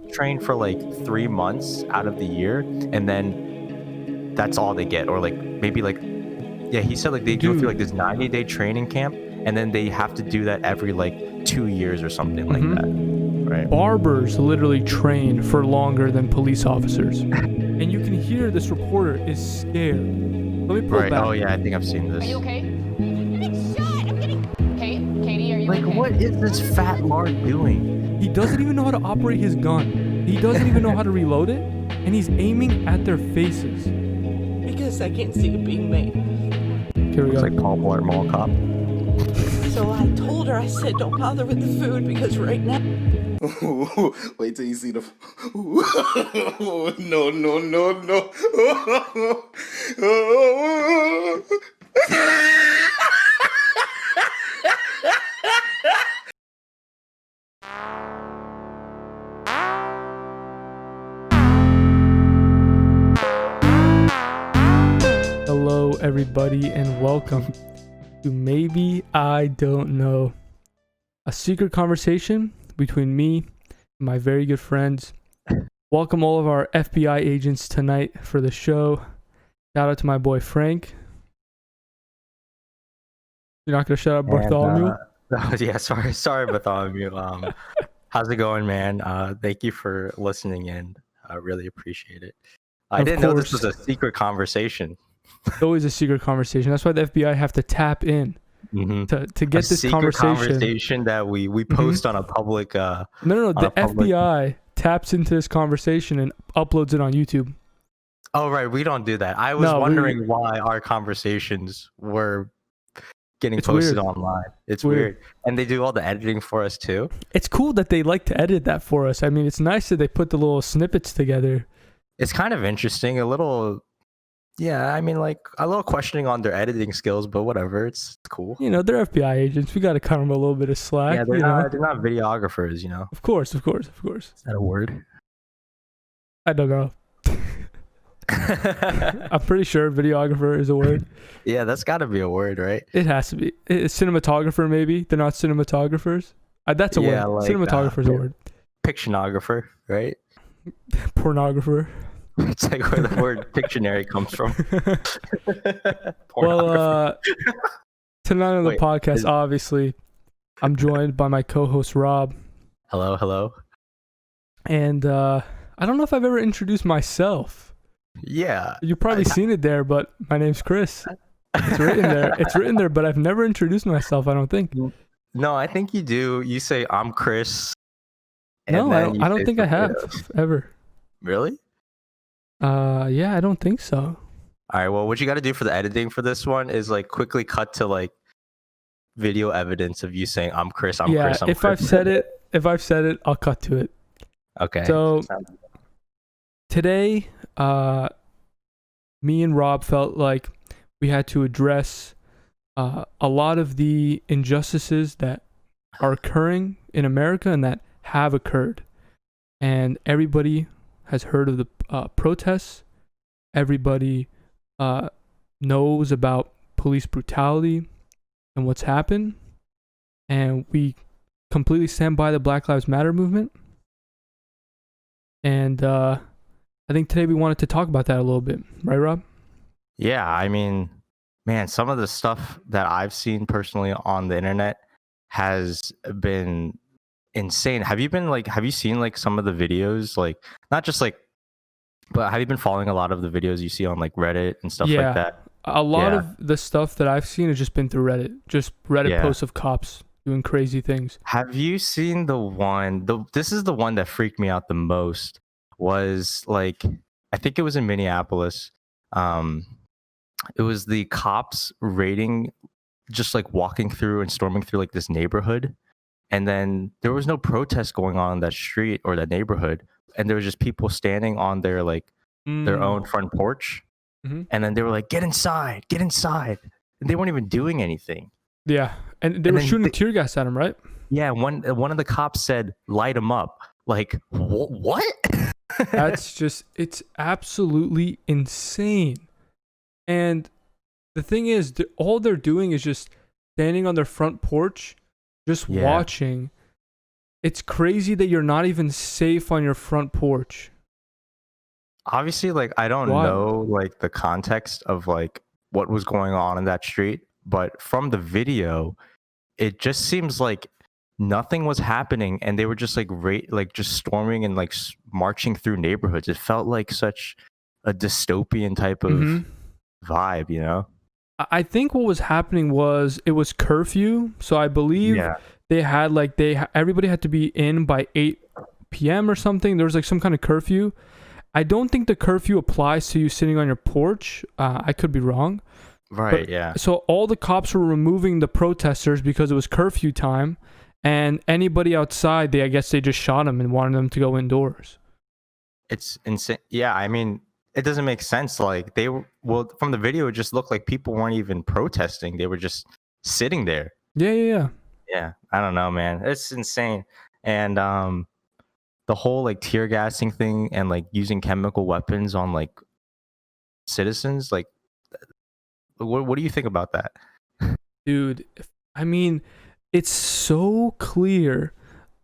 train for like 3 months out of the year, and then that's all they get, or like maybe like yeah, he said like they go through like Dude. this 90-day training camp, and then they have to do that every like 2 years or something like that, right? Barbers literally train for longer than police officers. And you can hear this reporter is scared. Let me pull Right. back. Oh yeah, I think I've seen this. Are you okay? I'm getting shot. Katie, are you Like, okay? what is this fat lard doing? He doesn't even know how to operate his gun. He doesn't even know how to reload it. And he's aiming at their faces. Because I can't see it being made. Here we Looks go. like Paul Blart Mall Cop. So I told her, I said, don't bother with the food because right now. Wait till you see the. No, no, no, no. Hello, everybody, and welcome to Maybe I Don't Know, a secret conversation between me and my very good friends. Welcome all of our FBI agents tonight for the show. Shout out to my boy Frank. You're not gonna shout out Bartholomew? Yeah, sorry, Bartholomew. How's it going, man? Thank you for listening in. I really appreciate it. I Of didn't know this course. was a secret conversation. It's always a secret conversation. That's why the FBI have to tap in Mm-hmm. to get this secret conversation. that we post on a public. No. on The a public- FBI taps into this conversation and uploads it on YouTube. Oh right, we don't do that. I was No, wondering why our conversations were getting It's posted weird. online. It's Weird. weird, and they do all the editing for us too. It's cool that they like to edit that for us. I mean, it's nice that they put the little snippets together. It's kind of interesting, a little. Yeah, I mean, like a little questioning on their editing skills, but whatever, it's cool. You know, they're FBI agents. We got to cut them a little bit of slack. Yeah, you know? they're not videographers, you know. Of course. Is that a word? I don't know. I'm pretty sure videographer is a word. Yeah, that's got to be a word, right? It has to be. Cinematographer, maybe. They're not cinematographers. That's a Yeah, word. like, Cinematographer is a word. Pictionographer, right? Pornographer. It's like where the word Pictionary comes from. Well, tonight on the Wait, podcast, obviously, I'm joined by my co-host Rob, Hello. and I don't know if I've ever introduced myself. Yeah. You've probably seen it there, but my name's Chris. It's written there. It's written there, but I've never introduced myself. I don't think. No, I think you do. You say I'm Chris. No, then you I don't say think I have something else. ever. Really? Yeah, I don't think so. All right. Well, what you got to do for the editing for this one is like quickly cut to like video evidence of you saying I'm Chris. I'm Yeah, Chris. I'm if Chris. I've said it, I'll cut to it. Okay. So Sounds- today, me and Rob felt like we had to address a lot of the injustices that are occurring in America and that have occurred. And everybody has heard of the protests. Everybody knows about police brutality and what's happened. And we completely stand by the Black Lives Matter movement. And I think today we wanted to talk about that a little bit. Right, Rob? Yeah, I mean, man, some of the stuff that I've seen personally on the internet has been insane. Have you seen like some of the videos, like not just like, but have you been following a lot of the videos you see on like Reddit and stuff Yeah. like that? A lot Yeah. of the stuff that I've seen has just been through Reddit. Just Reddit Yeah. posts of cops doing crazy things. Have you seen the one? This is the one that freaked me out the most. Was like, I think it was in Minneapolis. It was the cops raiding, just like walking through and storming through like this neighborhood, and then there was no protest going on in that street or that neighborhood, and there was just people standing on their like their own front porch, Mhm. and then they were like, get inside, and they weren't even doing anything. Yeah. And they And were then shooting they- tear gas at him, right? Yeah, one of the cops said, light them up. Like, what? That's just, it's absolutely insane. And the thing is, all they're doing is just standing on their front porch, just Yeah. watching It's crazy that you're not even safe on your front porch. Obviously, like I don't Wild. know like the context of like what was going on in that street, but from the video, it just seems like nothing was happening, and they were just like like just storming and like marching through neighborhoods. It felt like such a dystopian type of vibe, you know? I think what was happening was it was curfew, so I believe Yeah, they had like everybody had to be in by 8 p.m. or something. There was like some kind of curfew. I don't think the curfew applies to you sitting on your porch. I could be wrong. right. Yeah, So all the cops were removing the protesters because it was curfew time, and anybody outside, I guess they just shot them and wanted them to go indoors. it's insane. Yeah, I mean, it doesn't make sense. Like well, from the video, it just looked like people weren't even protesting; they were just sitting there. Yeah. Yeah, I don't know, man. It's insane. And the whole like tear gassing thing and like using chemical weapons on like citizens, like what do you think about that? Dude, I mean, it's so clear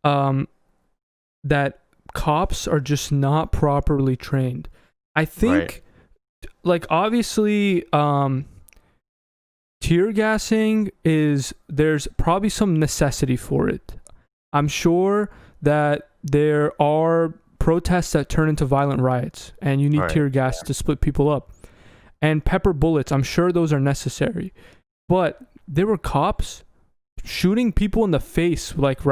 that cops are just not properly trained. I think, like, obviously, tear gassing there's probably some necessity for it. I'm sure that there are protests that turn into violent riots, and you need tear gas to split people up. And pepper bullets, I'm sure those are necessary. But there were cops shooting people in the face, with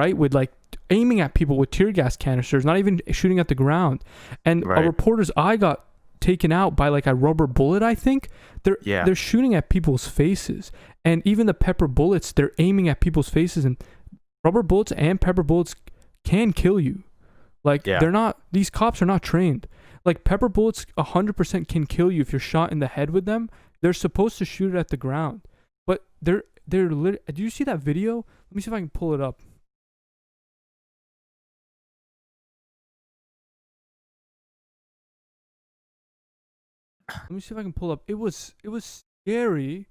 aiming at people with tear gas canisters, not even shooting at the ground. And a reporter's eye got taken out by like a rubber bullet, I think. They're shooting at people's faces. And even the pepper bullets, they're aiming at people's faces, and rubber bullets and pepper bullets can kill you. These cops are not trained. Like, pepper bullets 100% can kill you if you're shot in the head with them. They're supposed to shoot it at the ground. But do you see that video? Let me see if I can pull it up. Let me see if I can pull up. It was scary.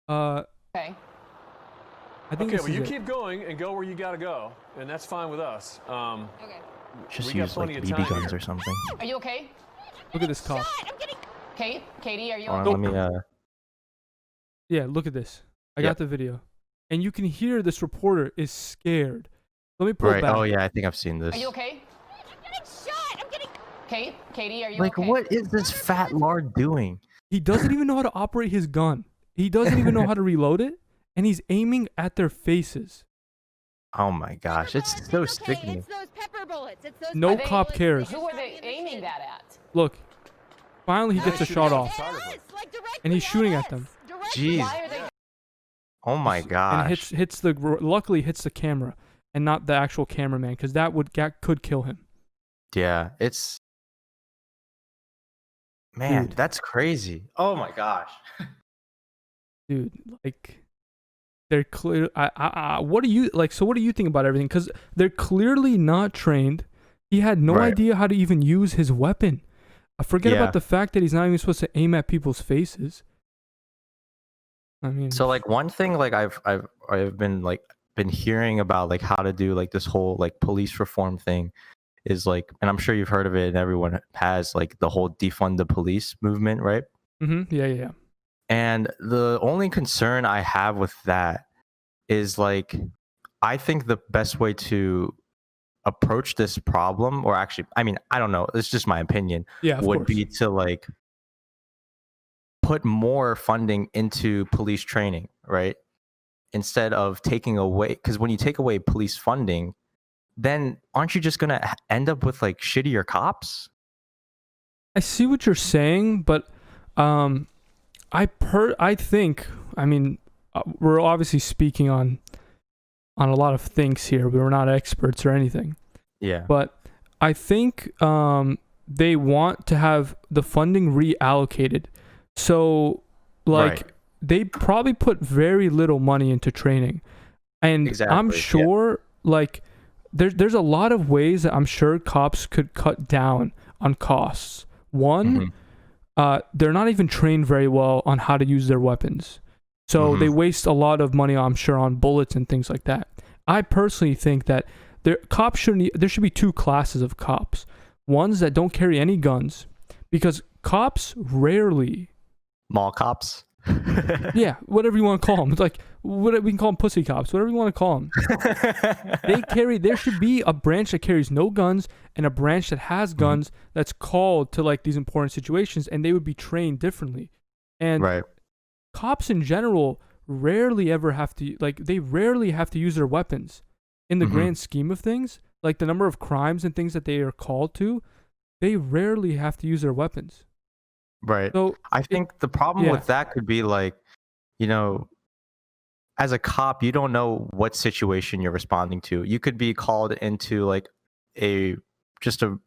Okay. I think you keep going and go where you gotta go, and that's fine with us. Okay. Just we got use like plenty of BB time guns here. or something. Are you okay? Look at this cop. Katie, are you Hold okay? on, let me Yeah, look at this. I got the video. And you can hear this reporter is scared. Let me pull it back. Oh yeah, I think I've seen this. Are you okay? I'm getting shot. Katie, are you Like, okay? what is this fat lard doing? He doesn't even know how to operate his gun. He doesn't even know how to reload it, and he's aiming at their faces. Oh my gosh, it's so sickening. It's those pepper bullets. No cop cares. Who are they aiming that at? Look, finally he gets a shot off, and he's shooting at them. Jeez. Why are they? Oh my gosh. And luckily hits the camera and not the actual cameraman, because that could kill him. Yeah, man, Dude. that's crazy. Oh my gosh. Dude, like, they're clear. What do you like? So what do you think about everything? Because they're clearly not trained. He had no idea how to even use his weapon. Forget about the fact that he's not even supposed to aim at people's faces. I mean, So like one thing like I've been hearing about like how to do like this whole like police reform thing is like, and I'm sure you've heard of it and everyone has, like the whole defund the police movement, right? Yeah. And the only concern I have with that is like, I think the best way to approach this problem, or actually, I mean, I don't know, it's just my opinion, would be to like put more funding into police training, right? Instead of taking away, because when you take away police funding, then aren't you just going to end up with like shittier cops? I see what you're saying, but I think, I mean, we're obviously speaking on a lot of things here. We're not experts or anything. Yeah. But I think they want to have the funding reallocated. So, like, they probably put very little money into training. And I'm sure, like, there's a lot of ways that I'm sure cops could cut down on costs. One, they're not even trained very well on how to use their weapons. So they waste a lot of money, I'm sure, on bullets and things like that. I personally think that Cops shouldn't. There should be two classes of cops. Ones that don't carry any guns, because cops rarely. Mall cops. Yeah, whatever you want to call them. It's like we can call them pussy cops. Whatever you want to call them. There should be a branch that carries no guns and a branch that has guns that's called to like these important situations, and they would be trained differently. And Right. cops in general rarely ever have to they rarely have to use their weapons in the grand scheme of things. Like the number of crimes and things that they are called to, they rarely have to use their weapons. Right. So I think the problem with that could be like, you know, as a cop, you don't know what situation you're responding to. You could be called into like just a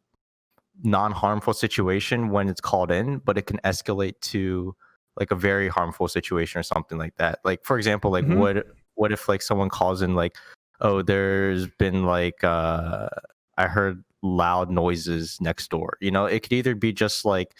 non-harmful situation when it's called in, but it can escalate to like a very harmful situation or something like that. Like for example, like what if like someone calls in like, oh, there's been like I heard loud noises next door. You know, it could either be just like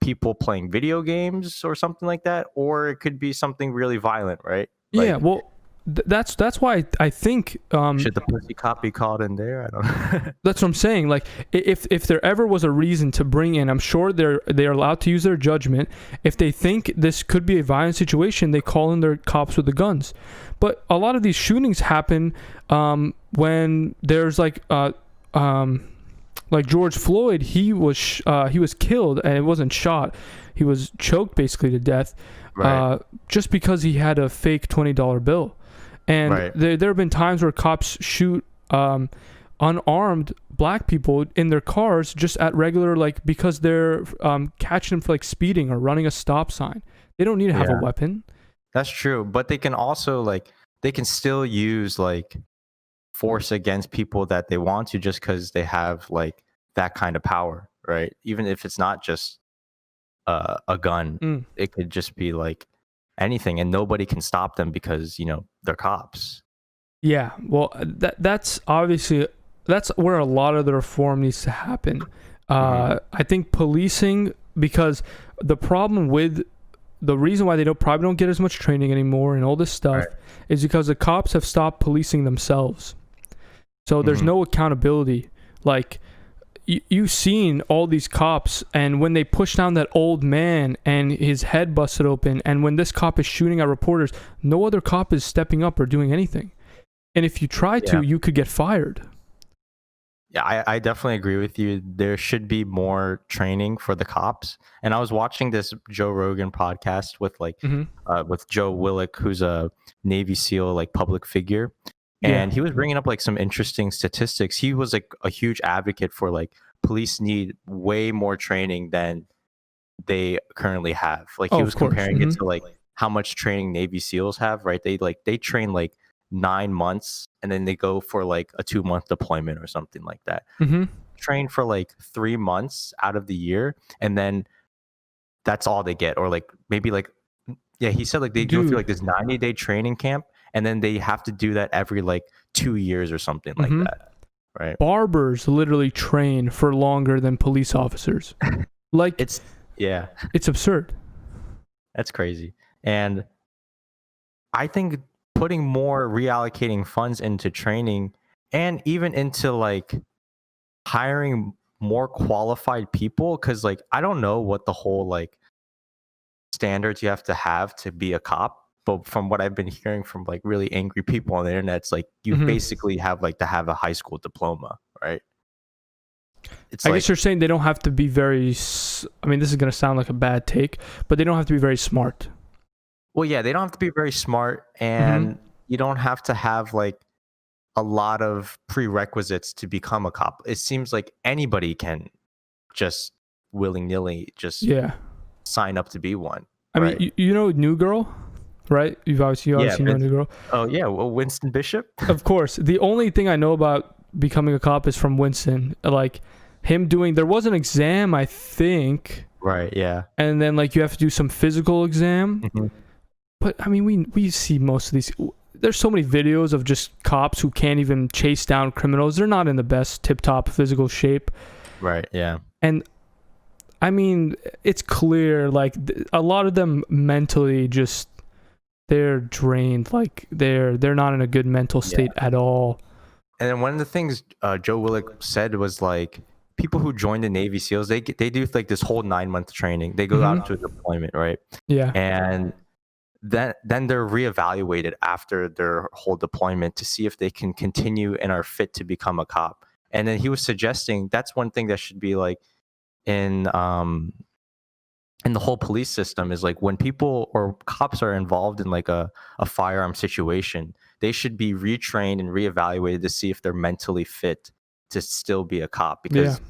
people playing video games or something like that, or it could be something really violent, right? Like, yeah, well, that's why I think should the pussy cop be called in there? I don't know. that's what I'm saying. Like if there ever was a reason to bring in, I'm sure they're allowed to use their judgment. If they think this could be a violent situation, they call in their cops with the guns. But a lot of these shootings happen when there's like George Floyd, he was killed, and it wasn't shot. He was choked basically to death, Right. just because he had a fake $20 bill. And Right. there have been times where cops shoot unarmed black people in their cars just at regular, like because they're catching them for like speeding or running a stop sign. They don't need to have a weapon. That's true, but they can also like they can still use like force against people that they want to just because they have like that kind of power, right? Even if it's not just a gun, it could just be like anything, and nobody can stop them because you know they're cops. Yeah, well, that's obviously that's where a lot of the reform needs to happen. I think policing, because the problem with the reason why they probably don't get as much training anymore and all this stuff is because the cops have stopped policing themselves. So there's no accountability. Like you've seen all these cops, and when they push down that old man and his head busted open, and when this cop is shooting at reporters, no other cop is stepping up or doing anything. And if you try to, you could get fired. Yeah, I definitely agree with you. There should be more training for the cops. And I was watching this Joe Rogan podcast with with Joe Willick, who's a Navy SEAL like public figure. And he was bringing up like some interesting statistics. He was like a huge advocate for like police need way more training than they currently have. Like he was comparing it to like how much training Navy SEALs have, right? They train like 9 months and then they go for like a 2-month deployment or something like that. Train for like 3 months out of the year, and then that's all they get. Or like maybe like he said like they go through like this 90-day training camp, and then they have to do that every like 2 years or something like that, right? Barbers literally train for longer than police officers. Like it's absurd. That's crazy. And I think putting more reallocating funds into training and even into like hiring more qualified people, because like I don't know what the whole like standards you have to be a cop. But from what I've been hearing from like really angry people on the internet, it's like you basically have like to have a high school diploma, right? I guess you're saying they don't have to be very. I mean, this is gonna sound like a bad take, but they don't have to be very smart. Well, yeah, they don't have to be very smart, and you don't have to have like a lot of prerequisites to become a cop. It seems like anybody can just willy-nilly just sign up to be one. I mean, you know New Girl, right? You've obviously know New Girl. Oh yeah, well, Winston Bishop. Of course. The only thing I know about becoming a cop is from Winston. Like him doing, there was an exam, I think. Right. Yeah. And then like you have to do some physical exam. But I mean, we see most of these. There's so many videos of just cops who can't even chase down criminals. They're not in the best tip-top physical shape. Right. Yeah. And I mean, it's clear like a lot of them mentally just they're drained. Like they're not in a good mental state at all. And then one of the things Joe Willick said was like people who join the Navy SEALs, they do like this whole 9-month training. They go out to a deployment, right? Yeah. And then they're reevaluated after their whole deployment to see if they can continue and are fit to become a cop. And then he was suggesting that's one thing that should be like in the whole police system is like when people or cops are involved in like a firearm situation, they should be retrained and reevaluated to see if they're mentally fit to still be a cop, because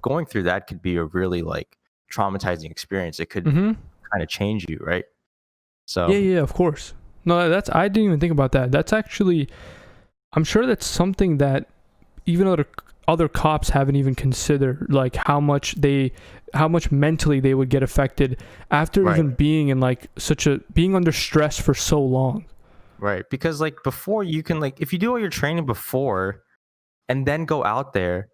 going through that could be a really like traumatizing experience. It could kind of change you, right? So Yeah, of course. No, that's I didn't even think about that. That's actually, I'm sure that's something that even other cops haven't even considered, like how much mentally they would get affected after even being in like being under stress for so long. Right, because like before you can like if you do all your training before and then go out there,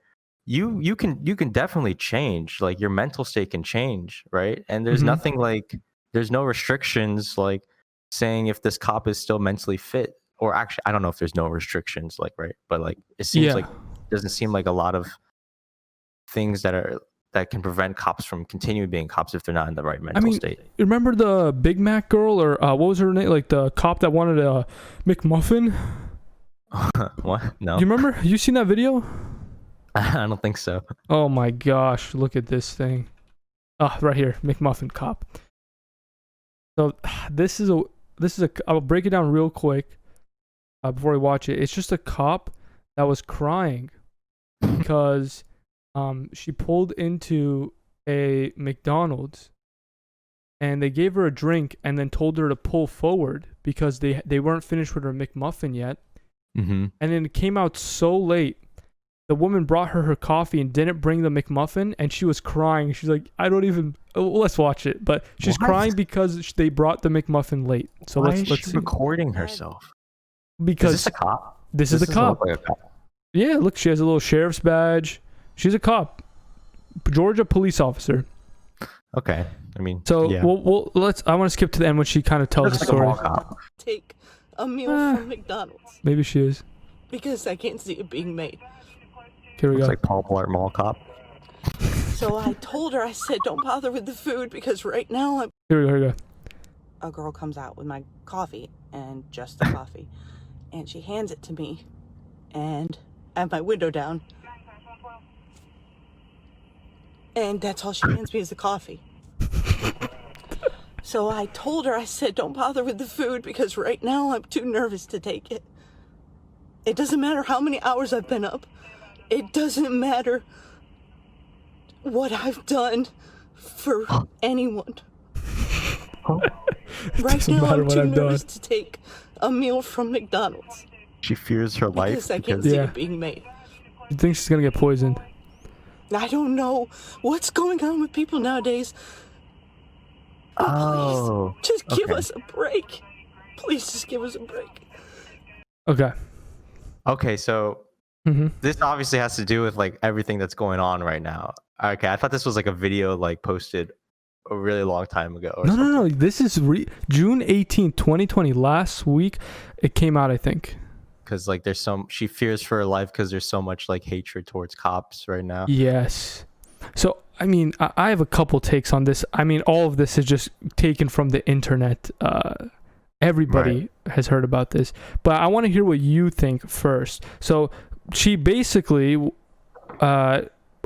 you can definitely change. Like your mental state can change, right? And there's nothing like there's no restrictions like saying if this cop is still mentally fit, or actually I don't know if there's no restrictions like, right? But like it seems like doesn't seem like a lot of things that can prevent cops from continuing being cops if they're not in the right mental state. Remember the Big Mac girl, or what was her name? Like the cop that wanted a McMuffin? What? No. You remember? You seen that video? I don't think so. Oh my gosh, look at this thing. Oh, right here, McMuffin cop. So this is a I'll break it down real quick before we watch it. It's just a cop that was crying because she pulled into a McDonald's and they gave her a drink and then told her to pull forward because they weren't finished with her McMuffin yet. And then it came out so late. The woman brought her coffee and didn't bring the McMuffin, and she was crying. She's like, I don't even. Let's watch it. But she's crying because they brought the McMuffin late. So Why let's is she see. recording herself? Because is this a cop? This is the cop. Like a cop. Yeah, look, she has a little sheriff's badge. She's a cop, Georgia police officer. Okay, I mean, so yeah. we'll let's. I want to skip to the end when she kind of tells the story. Take a meal from McDonald's Maybe she is. because I can't see it being made. Here we Looks go. like Paul Blart Mall Cop. So I told her, I said, don't bother with the food because right now I'm. Here we go. A girl comes out with my coffee and just the coffee, and she hands it to me, and I have my window down, and that's all she hands me is the coffee. So I told her, I said, don't bother with the food because right now I'm too nervous to take it. It doesn't matter how many hours I've been up. It doesn't matter what I've done for anyone. Right now I'm too nervous to take a meal from McDonald's. She fears her life because I can't see it being made. You think she's gonna get poisoned? I don't know what's going on with people nowadays. Oh, please, just give us a break. Please just give us a break. Okay, so this obviously has to do with like everything that's going on right now. Okay, I thought this was like a video like posted a really long time ago. Or No. This is June 18th, 2020. Last week, it came out, I think. Because like she fears for her life because there's so much like hatred towards cops right now. Yes. So I mean, I have a couple takes on this. I mean, all of this is just taken from the internet. Everybody has heard about this, but I want to hear what you think first. So she basically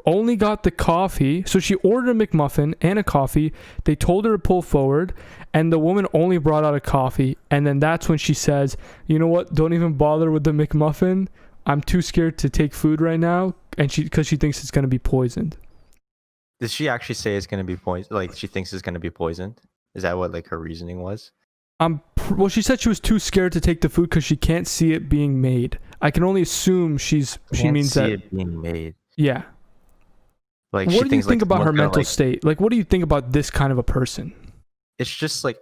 only got the coffee. So she ordered a McMuffin and a coffee. They told her to pull forward, and the woman only brought out a coffee. And then that's when she says, you know what? Don't even bother with the McMuffin. I'm too scared to take food right now. And because she thinks it's going to be poisoned. Did she actually say it's going to be poisoned? Like she thinks it's going to be poisoned? Is that what like her reasoning was? Well, she said she was too scared to take the food because she can't see it being made. I can only assume she means that it being made. Yeah. Like, what do you think about her mental state? Like, what do you think about this kind of a person? It's just like,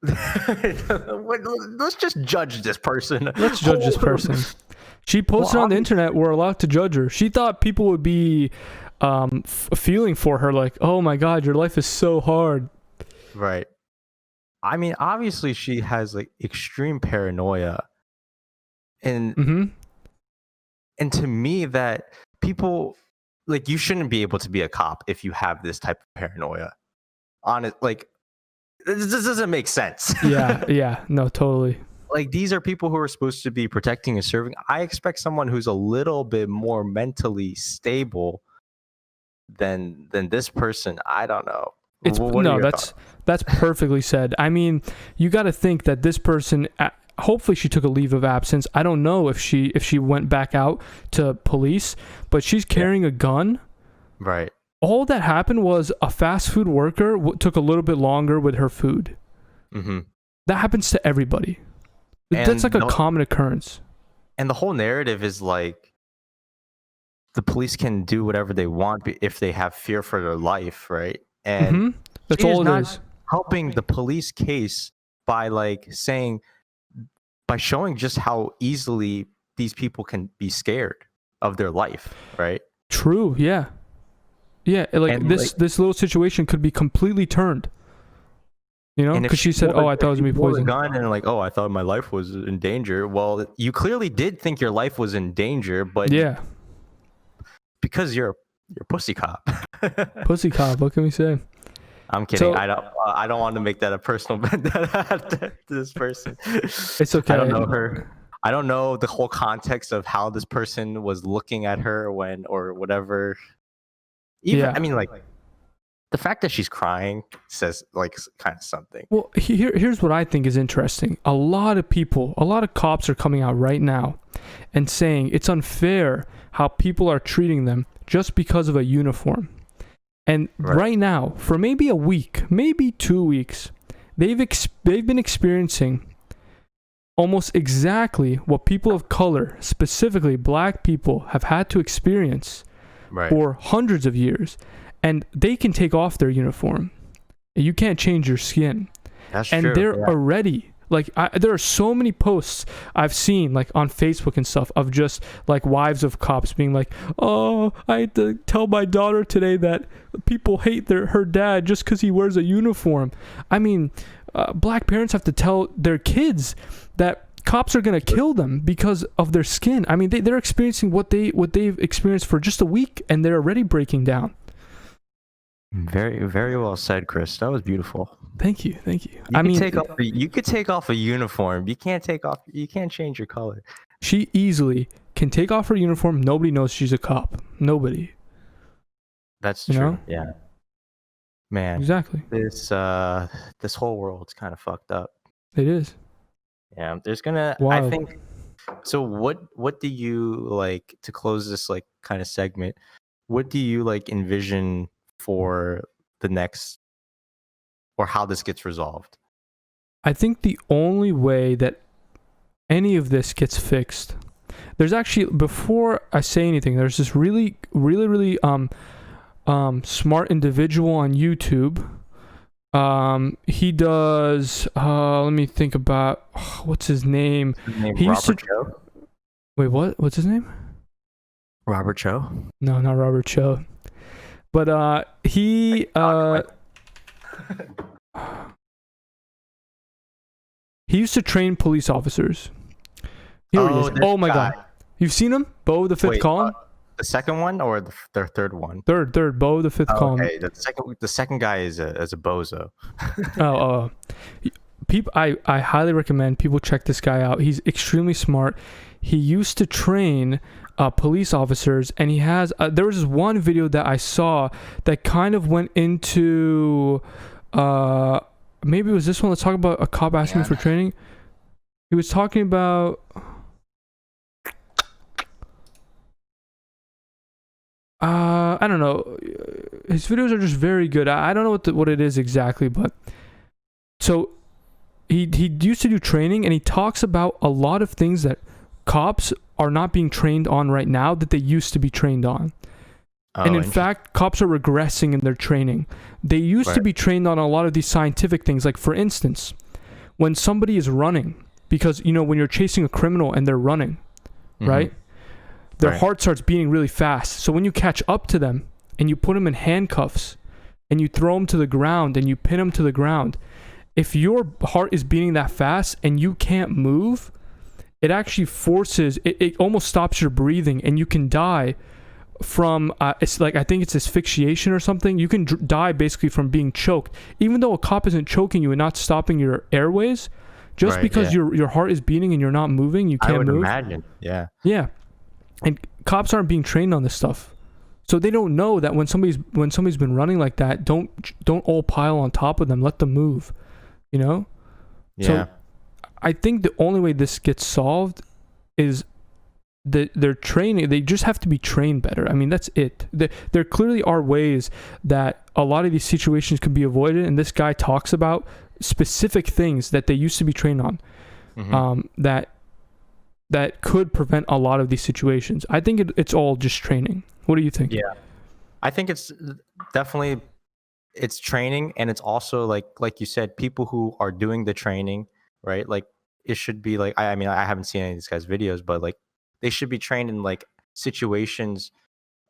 let's just judge this person. Let's judge this person. She posted on the internet. We're allowed to judge her. She thought people would be feeling for her, like, oh my God, your life is so hard. Right. I mean, obviously she has like extreme paranoia, and and to me, that people like you shouldn't be able to be a cop if you have this type of paranoia. Honest, like this doesn't make sense. Yeah, no, totally. Like these are people who are supposed to be protecting and serving. I expect someone who's a little bit more mentally stable than this person. I don't know. It's What are no, your thoughts? that's perfectly said. I mean, you got to think that this person. Hopefully, she took a leave of absence. I don't know if she went back out to police, but she's carrying a gun. Right. All that happened was a fast food worker took a little bit longer with her food. Mm-hmm. That happens to everybody. And that's like a common occurrence. And the whole narrative is like the police can do whatever they want if they have fear for their life, right? And That's she is all it not is. helping the police case by showing just how easily these people can be scared of their life, right? True. Yeah. Yeah. Like And, this little situation could be completely turned. You know, because she said, "Oh, I thought it was gonna be poison." Gun and like, "Oh, I thought my life was in danger." Well, you clearly did think your life was in danger, but yeah, because you're a pussy cop. Pussy cop. What can we say? I'm kidding. So- I don't want to make that a personal vendetta to this person. It's okay. I don't know her. I don't know the whole context of how this person was looking at her or whatever. Even I mean, like the fact that she's crying says like kind of something. Well, here's what I think is interesting. A lot of cops are coming out right now and saying it's unfair how people are treating them just because of a uniform. And right now, for maybe a week, maybe 2 weeks, they've been experiencing almost exactly what people of color, specifically black people, have had to experience for hundreds of years. And they can take off their uniform. You can't change your skin. That's and true. they're already like there are so many posts I've seen like on Facebook and stuff of just like wives of cops being like, "Oh, I had to tell my daughter today that people hate her dad just because he wears a uniform." I mean, black parents have to tell their kids that cops are gonna kill them because of their skin. I mean, they're experiencing what they've experienced for just a week, and they're already breaking down. Very, very well said, Chris. That was beautiful. Thank you. You could take off a uniform. You can't change your color. She easily can take off her uniform. Nobody knows she's a cop. Nobody. That's true. You know? Yeah. Man. Exactly. This whole world's kind of fucked up. It is. Yeah. Wild. I think so what do you like to close this like kind of segment? What do you like envision for the next or how this gets resolved? I think the only way that any of this gets fixed, there's actually, before I say anything, there's this really smart individual on YouTube. He does let me think about what's his name. He used Robert Cho? Wait, what's his name? Robert Cho? No, not Robert Cho. But he he used to train police officers. Here he is. Oh my God. You've seen him? Bo the Fifth Column? The second one or the third one? Third. Bo the Fifth Column. Okay, the second guy is a bozo. People, I highly recommend people check this guy out. He's extremely smart. He used to train police officers, and he has there was this one video that I saw that kind of went into maybe it was this one. Let's talk about a cop asking me for training. He was talking about I don't know. His videos are just very good. I don't know what it is exactly, but so he used to do training, and he talks about a lot of things that cops are not being trained on right now that they used to be trained on. And in fact, cops are regressing in their training. They used to be trained on a lot of these scientific things. Like, for instance, when somebody is running, because, you know, when you're chasing a criminal and they're running, right? Their heart starts beating really fast. So when you catch up to them and you put them in handcuffs and you throw them to the ground and you pin them to the ground, if your heart is beating that fast and you can't move, it actually forces it almost stops your breathing, and you can die from it's like, I think it's asphyxiation or something. You can die basically from being choked, even though a cop isn't choking you and not stopping your airways. Just because your heart is beating and you're not moving, you can't move. I would imagine. Yeah. And cops aren't being trained on this stuff, so they don't know that when somebody's been running like that, don't all pile on top of them. Let them move. Yeah. So I think the only way this gets solved is their training. They just have to be trained better. I mean, that's it. There clearly are ways that a lot of these situations can be avoided, and this guy talks about specific things that they used to be trained on, that could prevent a lot of these situations. I think it's all just training. What do you think? Yeah, I think it's definitely it's training, and it's also like you said, people who are doing the training, right? Like it should be like, I mean, I haven't seen any of these guys' videos, but like they should be trained in like situations,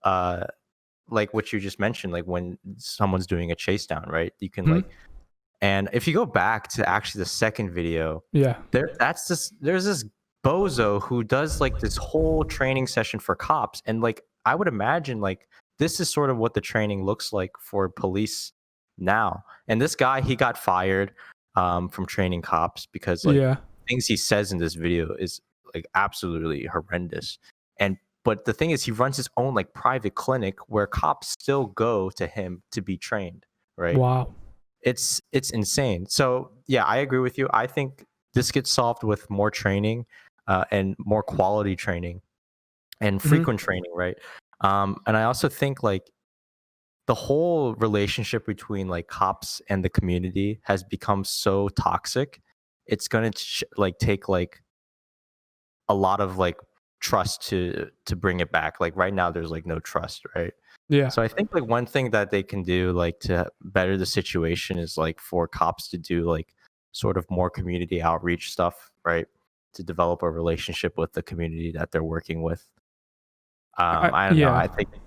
like what you just mentioned, like when someone's doing a chase down, right? You can like. And if you go back to actually the second video, there's this bozo who does like this whole training session for cops, and like I would imagine like this is sort of what the training looks like for police now. And this guy, he got fired from training cops because like things he says in this video is like absolutely horrendous. But the thing is, he runs his own like private clinic where cops still go to him to be trained, right? Wow. It's insane. So yeah, I agree with you. I think this gets solved with more training, and more quality training, and frequent training, right? And I also think like the whole relationship between like cops and the community has become so toxic. It's gonna like take like a lot of like trust to bring it back. Like right now, there's like no trust, right? Yeah. So I think like one thing that they can do like to better the situation is like for cops to do like sort of more community outreach stuff, right? To develop a relationship with the community that they're working with. I don't know.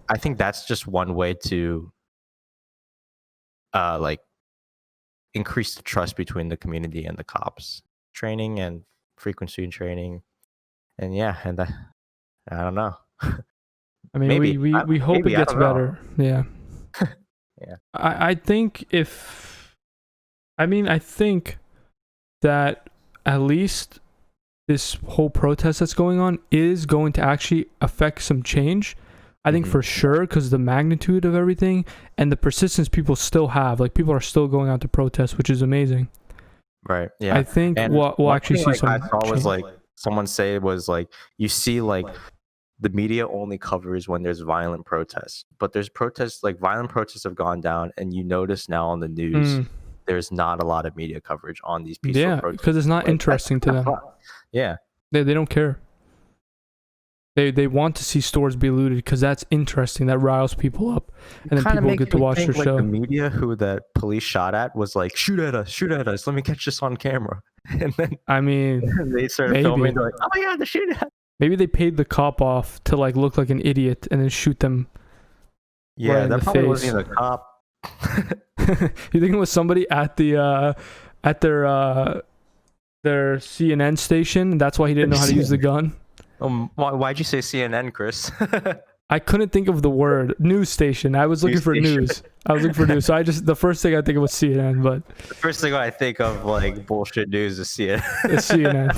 I think that's just one way to like increase the trust between the community and the cops. Training and frequency and training. And I don't know. I mean, maybe. we hope it gets better. Yeah. Yeah. I think I think that at least this whole protest that's going on is going to actually affect some change. I think for sure, because the magnitude of everything and the persistence people still have, like people are still going out to protest, which is amazing. Right. Yeah. I think we'll actually see some. I saw change. was like someone say it was like you see like the media only covers when there's violent protests, but there's protests, like violent protests have gone down, and you notice now on the news there's not a lot of media coverage on these peaceful protests. Because it's not interesting to them. Yeah, they don't care. They want to see stores be looted because that's interesting. That riles people up, and then people get to watch your show. The media who the police shot at was like, shoot at us, let me catch this on camera. And then I mean, they started filming. They're like, oh my god, they're shooting at. Maybe they paid the cop off to like look like an idiot and then shoot them. Yeah, right that in probably the face. wasn't even a cop. You think it was somebody at the at their CNN station, and that's why he didn't know how to use the gun? Why'd you say CNN, Chris? I couldn't think of the word. News station. I was looking for news. I was looking for news. So the first thing I think of was CNN, but the first thing I think of like bullshit news is CNN. It's CNN.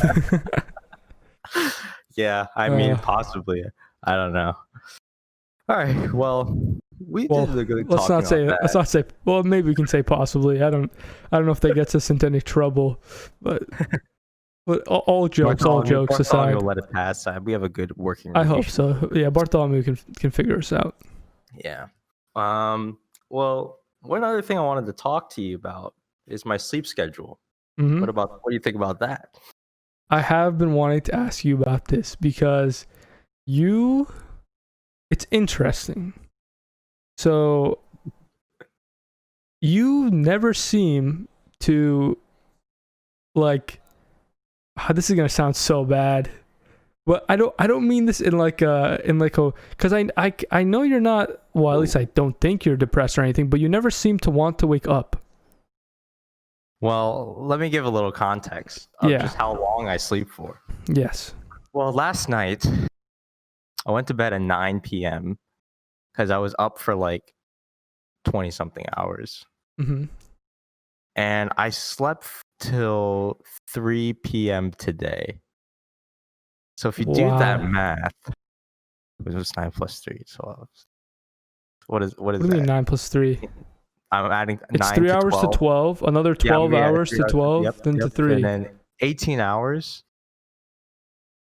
Yeah, I mean, possibly. I don't know. All right. Well, we did a good. Let's not say. Well, maybe we can say possibly. I don't know if that gets us into any trouble, but all jokes aside, will let it pass. We have a good working. I hope so. Yeah, Bartholomew can figure us out. Yeah. Well, one other thing I wanted to talk to you about is my sleep schedule. What do you think about that? I have been wanting to ask you about this because it's interesting. So you never seem to like, this is going to sound so bad, but I don't mean this in like a, cause I know you're not, well, at least I don't think you're depressed or anything, but you never seem to want to wake up. Well, let me give a little context of Yeah. just how long I sleep for. Yes. Well, last night I went to bed at 9 p.m. because I was up for like 20 something hours. Mm-hmm. And I slept till 3 p.m. today. So if you do that Wow. math, it was 9 plus 3. So what is What do you mean that? 9 plus 3? I'm adding It's 9 3 to hours 12. to 12, another Yeah, 12 yeah, hours 3 to hours. 12, Yep, then to yep. 3. And then 18 hours.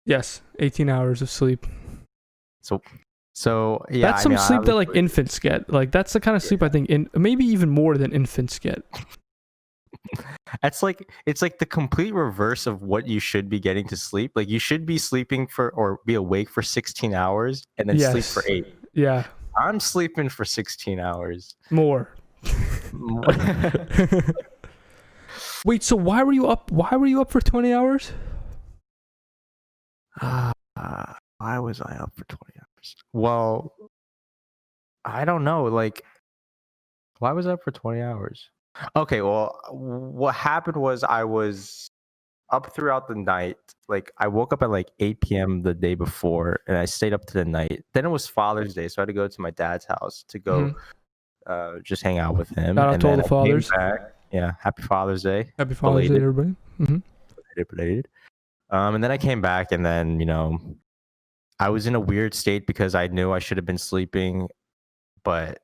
Yes, 18 hours of sleep. So yeah, That's some sleep that like infants get. Like that's the kind of sleep I think maybe even more than infants get. it's like the complete reverse of what you should be getting to sleep. Like you should be sleeping for or be awake for 16 hours and then sleep for 8. Yeah. I'm sleeping for 16 hours. More. Wait, so why were you up? Why were you up for 20 hours? Why was I up for 20 hours? Well, I don't know. Like, why was I up for 20 hours? Okay, well, what happened was I was up throughout the night. Like, I woke up at like 8 p.m. the day before, and I stayed up to the night. Then it was Father's Day, so I had to go to my dad's house to go just hang out with him. Shout out And to all then the I came fathers. back. Yeah, happy Father's Day. Happy Father's Day, everybody. Belated. And then I came back, and then I was in a weird state because I knew I should have been sleeping, but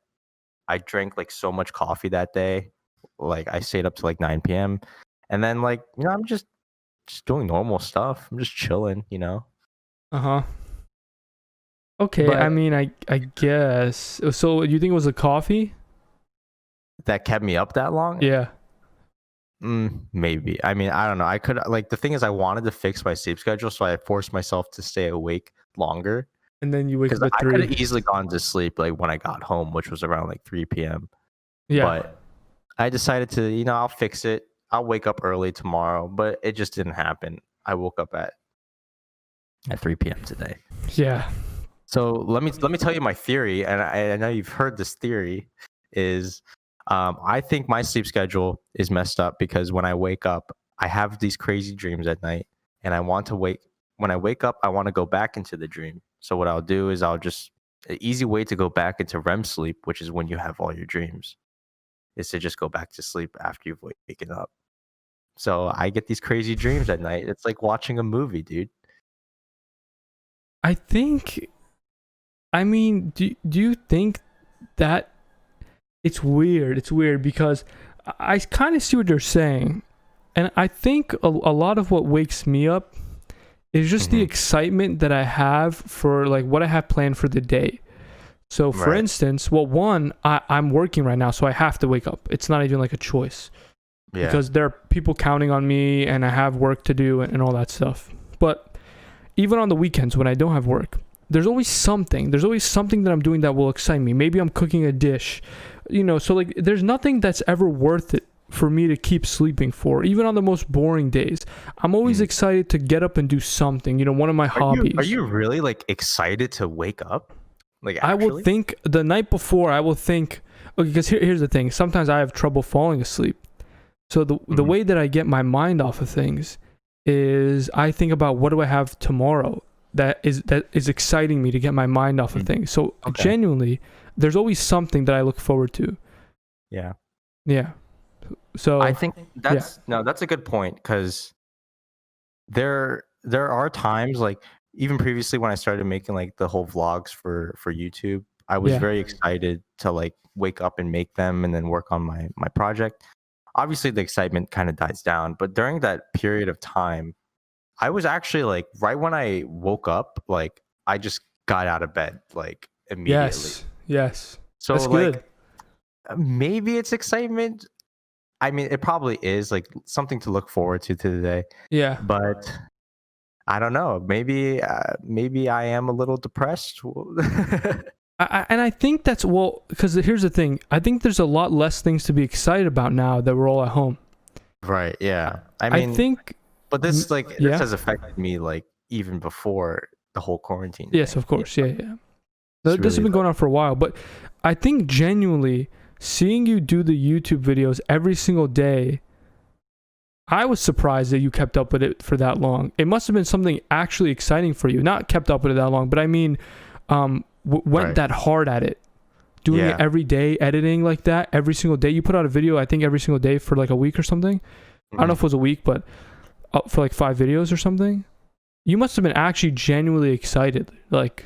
I drank like so much coffee that day. Like I stayed up to like 9 p.m. And then like, I'm just doing normal stuff. I'm just chilling. Uh-huh. Okay, But I mean, I guess. So you think it was the coffee? that kept me up that long? Yeah. Maybe. I mean, I don't know. I could like the thing is I wanted to fix my sleep schedule, so I forced myself to stay awake longer. And then you wake up Because at I could 3. have easily gone to sleep like when I got home, which was around like 3 p.m. Yeah. But I decided to, I'll fix it. I'll wake up early tomorrow, but it just didn't happen. I woke up at 3 p.m. today. Yeah. So let me tell you my theory, and I know you've heard this theory. Is I think my sleep schedule is messed up because when I wake up, I have these crazy dreams at night, and when I wake up, I want to go back into the dream. So what I'll do is an easy way to go back into REM sleep, which is when you have all your dreams, is to just go back to sleep after you've waken up. So I get these crazy dreams at night. It's like watching a movie, dude. I mean, do you think that it's weird? It's weird because I kind of see what you're saying. And I think a lot of what wakes me up is just the excitement that I have for like what I have planned for the day. So for instance, well, one, I'm working right now, so I have to wake up. It's not even like a choice. Yeah. Because there are people counting on me and I have work to do and all that stuff. But even on the weekends when I don't have work, there's always something that I'm doing that will excite me. Maybe I'm cooking a dish, so like there's nothing that's ever worth it for me to keep sleeping for. Even on the most boring days, I'm always excited to get up and do something, one of my hobbies. Are you really like excited to wake up? Like actually? I will think the night before, okay, because here's the thing. Sometimes I have trouble falling asleep. So the way that I get my mind off of things is I think about what do I have tomorrow that is exciting me to get my mind off of things. So genuinely, there's always something that I look forward to. Yeah. Yeah. So I think that's a good point because there are times like even previously when I started making like the whole vlogs for YouTube, I was very excited to like wake up and make them and then work on my project. Obviously the excitement kind of dies down, but during that period of time, I was actually like right when I woke up, like I just got out of bed like immediately. Yes. So that's like good. Maybe it's excitement. I mean, it probably is like something to look forward to today. Yeah. But I don't know. Maybe I am a little depressed. And I think that's because here's the thing. I think there's a lot less things to be excited about now that we're all at home. Right. Yeah. I think. But this this has affected me like even before the whole quarantine. Yes, of course. Yeah. This has been going on for a while, but I think genuinely seeing you do the YouTube videos every single day I was surprised that you kept up with it for that long. It must have been something actually exciting for you. Not kept up with it that long, but I mean, went Right. that hard at it. Doing Yeah. it every day, editing like that every single day. You put out a video, I think, every single day for like a week or something. I don't know if it was a week, but for like 5 videos or something. You must have been actually genuinely excited. Like,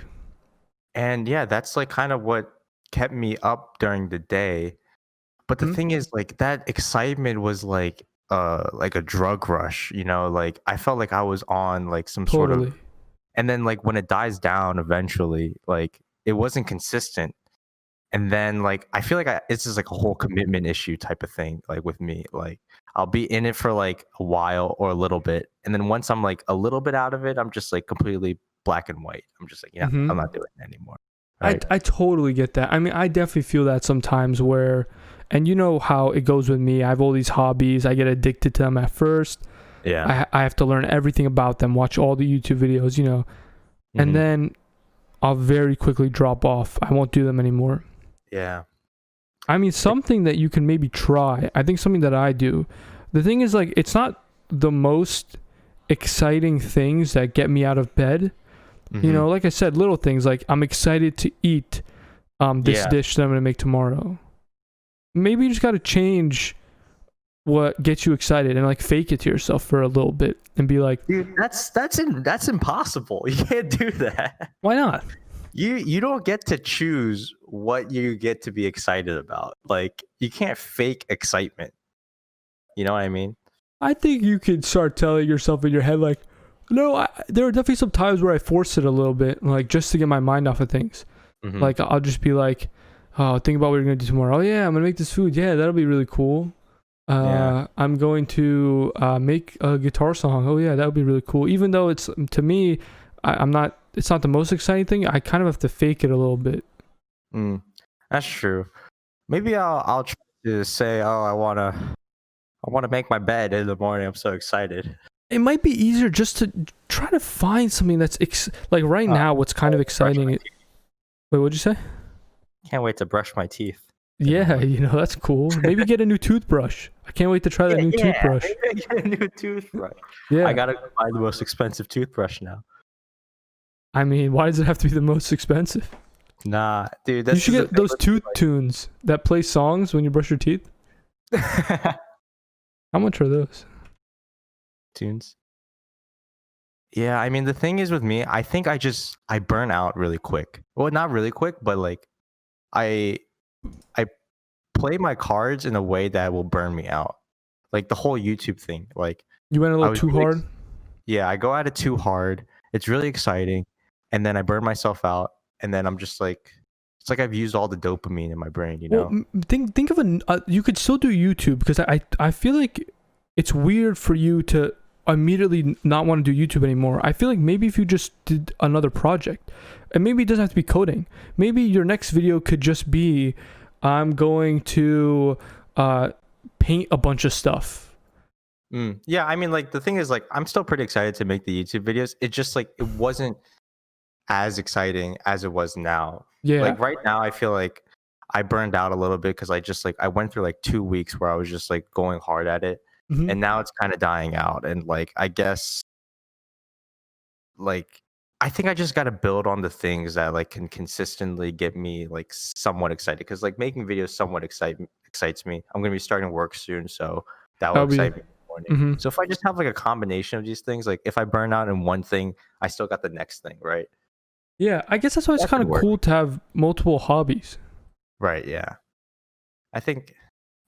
And yeah, that's like kind of what kept me up during the day. But the Mhm. thing is, like, that excitement was like a drug rush, you know, like I felt like I was on like some sort totally. of, and then like when it dies down eventually, like it wasn't consistent. And then like I feel like it's just like a whole commitment issue type of thing, like with me. Like I'll be in it for like a while or a little bit, and then once I'm like a little bit out of it, I'm just like completely black and white. I'm just like, Mhm. I'm not doing it anymore. Right? I totally get that. I mean, I definitely feel that sometimes where, and you know how it goes with me. I have all these hobbies. I get addicted to them at first. Yeah. I have to learn everything about them, watch all the YouTube videos, you know, Mhm. and then I'll very quickly drop off. I won't do them anymore. Yeah. I mean, something that you can maybe try. I think something that I do. The thing is, like, it's not the most exciting things that get me out of bed. You Mhm. know, like I said, little things like I'm excited to eat this Yeah. dish that I'm gonna make tomorrow. Maybe you just gotta change what gets you excited and like fake it to yourself for a little bit and be like, Dude, that's impossible. You can't do that. why not? You don't get to choose what you get to be excited about. Like you can't fake excitement. You know what I mean? I think you could start telling yourself in your head like, no, there are definitely some times where I force it a little bit, like just to get my mind off of things. Mhm. Like I'll just be like, oh, think about what you're gonna do tomorrow. Oh yeah, I'm gonna make this food. Yeah, that'll be really cool. Yeah. I'm going to make a guitar song. Oh yeah, that would be really cool. Even though it's, to me, I'm not. It's not the most exciting thing. I kind of have to fake it a little bit. That's true. Maybe I'll try to say, oh, I wanna make my bed in the morning. I'm so excited. It might be easier just to try to find something that's like right now. What's kind of exciting? Wait, what'd you say? Can't wait to brush my teeth. Yeah, you know, that's cool. Maybe get a new toothbrush. I can't wait to try that new toothbrush. Maybe I get a new toothbrush. Yeah. I gotta buy the most expensive toothbrush now. I mean, why does it have to be the most expensive? Nah, dude. You should get those tooth tunes that play songs when you brush your teeth. How much are those? tunes. Yeah, I mean the thing is with me, I think I burn out really quick. Well, not really quick, but like I play my cards in a way that will burn me out. Like the whole YouTube thing. Like You went a I little was too really hard. yeah, I go at it too hard. It's really exciting, and then I burn myself out, and then I'm just like, it's like I've used all the dopamine in my brain, you know? Well, think of you could still do YouTube because I feel like it's weird for you to immediately not want to do YouTube anymore. I feel like maybe if you just did another project, and maybe it doesn't have to be coding. Maybe your next video could just be, I'm going to paint a bunch of stuff. Yeah, I mean, like the thing is, like I'm still pretty excited to make the YouTube videos. It just like it wasn't as exciting as it was now. Yeah. Like right now, I feel like I burned out a little bit because I went through like 2 weeks where I was just like going hard at it, Mhm. and now it's kind of dying out. And like I guess, like I think I just got to build on the things that like can consistently get me like somewhat excited. Because like making videos somewhat excites me. I'm gonna be starting work soon, so that will That'll be- excite me. Mhm. So if I just have like a combination of these things, like if I burn out in one thing, I still got the next thing, right? Yeah, I guess that's why it's That kind could of work. cool to have multiple hobbies. Right, yeah. I think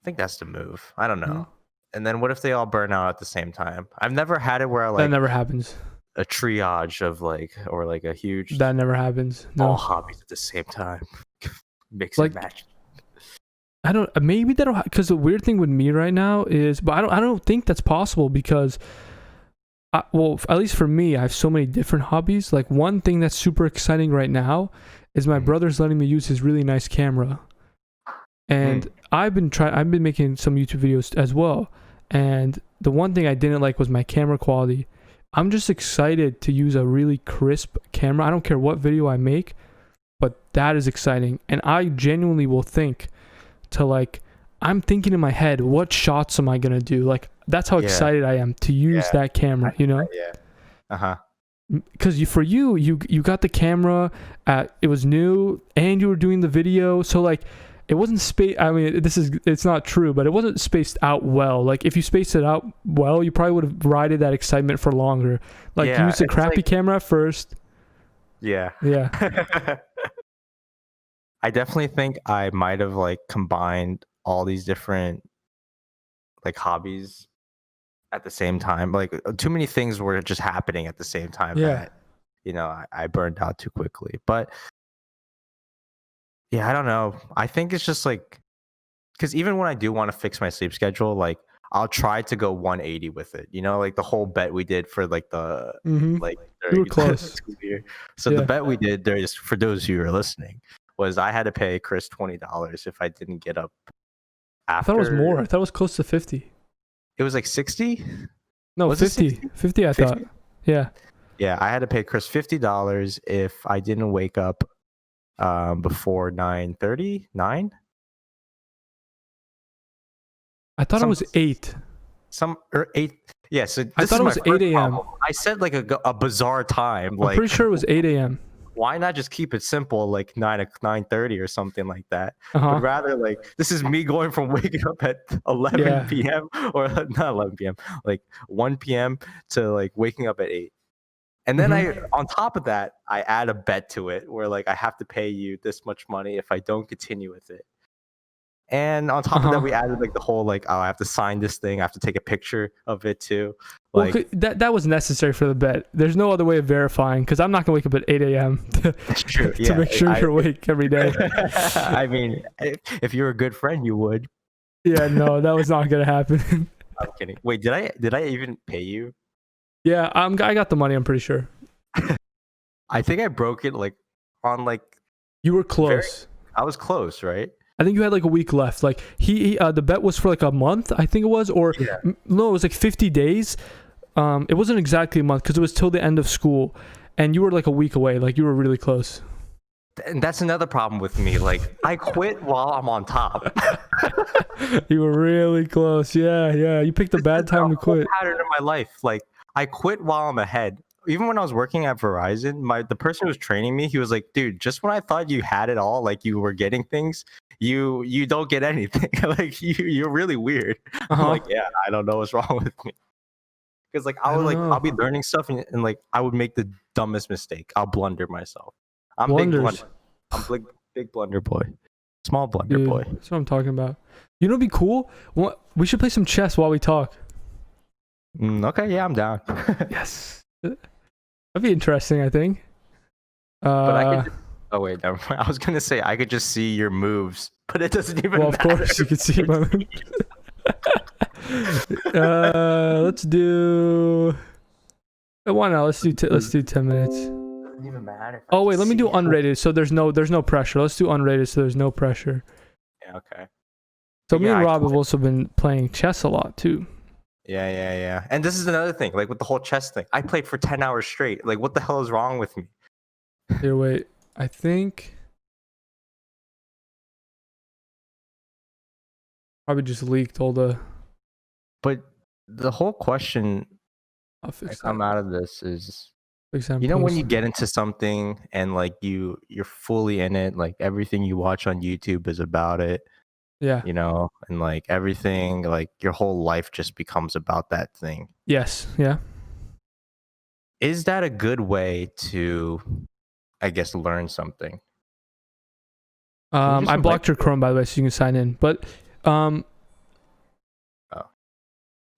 that's the move. I don't know. Mhm. And then what if they all burn out at the same time? I've never had it where I That like never happens. a triage of like or like a huge That never happens. all No. hobbies at the same time. Mix Like- and match. I don't. Maybe that'll. Because the weird thing with me right now is, but I don't think that's possible because, well, at least for me, I have so many different hobbies. Like one thing that's super exciting right now is my brother's letting me use his really nice camera, and I've been making some YouTube videos as well. And the one thing I didn't like was my camera quality. I'm just excited to use a really crisp camera. I don't care what video I make, but that is exciting, and I genuinely will think. To like, I'm thinking in my head, what shots am I gonna do? Like, That's how Yeah. excited I am to use Yeah. that camera, you know? Yeah. Uh-huh. Because you got the camera it was new and you were doing the video, so like it wasn't I mean, it's not true, but it wasn't spaced out well. Like if you spaced it out well, you probably would have rided that excitement for longer. Like Yeah, use the it's crappy like- camera first. Yeah. Yeah. I definitely think I might have like combined all these different like hobbies at the same time. Like too many things were just happening at the same time Yeah. that, you know, I burned out too quickly. But yeah, I don't know. I think it's just like, because even when I do want to fix my sleep schedule, like I'll try to go 180 with it. You know, like the whole bet we did for like the Mm-hmm. like You were during the close. school year. So Yeah. the bet we did there is, for those of you who are listening, was I had to pay Chris $20 if I didn't get up I after. thought it was more. I thought it was close to 50. It was like 60. No, Was it 50. 60? 50 I 50? thought. Yeah. Yeah, I had to pay Chris $50 if I didn't wake up before 9:30. 9. I thought it was 8. Some or 8. Yeah, so I this thought is it my was first 8 a.m. problem. I said like a bizarre time. I'm Like pretty sure it was 8 a.m. why not just keep it simple, like 9:30 or something like that? Uh-huh. But rather, like this is me going from waking up at 11 Yeah. p.m. or not 11 p.m. like 1 p.m. to like waking up at 8. And then Mhm. on top of that, I add a bet to it where like I have to pay you this much money if I don't continue with it. And on top of that, Uh-huh. we added like the whole like, oh, I have to sign this thing, I have to take a picture of it too. Well, Like that was necessary for the bet. There's no other way of verifying because I'm not gonna wake up at 8 a.m. it's true. to Yeah, make sure you're awake every day. I mean, if you're a good friend, you would. Yeah, no, that was not gonna happen. I'm kidding. Wait, did I even pay you? Yeah, I got the money. I'm pretty sure I think I broke it like on like you were close. I was close, right? I think you had like a week left. Like he the bet was for like a month, I think it was, or Yeah. no, it was like 50 days. It wasn't exactly a month because it was till the end of school, and you were like a week away. Like you were really close. And that's another problem with me. Like I quit while I'm on top. You were really close. Yeah. You picked a bad time to quit. Pattern in my life. Like I quit while I'm ahead. Even when I was working at Verizon, the person who was training me, he was like, "Dude, just when I thought you had it all, like you were getting things, you don't get anything. Like you're really weird." I'm Uh-huh. like, "Yeah, I don't know what's wrong with me." Because like I don't know. I'll be learning stuff and like I would make the dumbest mistake. I'll blunder myself. I'm Blunders. big blunder. I'm big blunder boy. Small blunder Dude, boy. that's what I'm talking about. You know, what'd be cool. We should play some chess while we talk. Okay, yeah, I'm down. Yes, that'd be interesting. I think. But I could. Oh wait, never mind. I was gonna say I could just see your moves, but it doesn't even. Well, of matter. course you could see my moves. Let's do. Why not? Let's do 10 minutes. Doesn't even matter. Oh wait, let me do unrated. So there's no pressure. Let's do unrated. So there's no pressure. Yeah, okay. So me Yeah, and I Rob have quit. also been playing chess a lot too. Yeah. And this is another thing, like with the whole chess thing. I played for 10 hours straight. Like, what the hell is wrong with me? Here, wait. I think probably just leaked all the. But the whole question I'll that fix come that. out of this is, Fix that you know, when post. you get into something and like you're fully in it, like everything you watch on YouTube is about it, Yeah. you know, and like everything, like your whole life just becomes about that thing. Yes. Yeah. Is that a good way to, I guess, learn something? you just I blocked invite your Chrome by the way, so you can sign in. But Oh.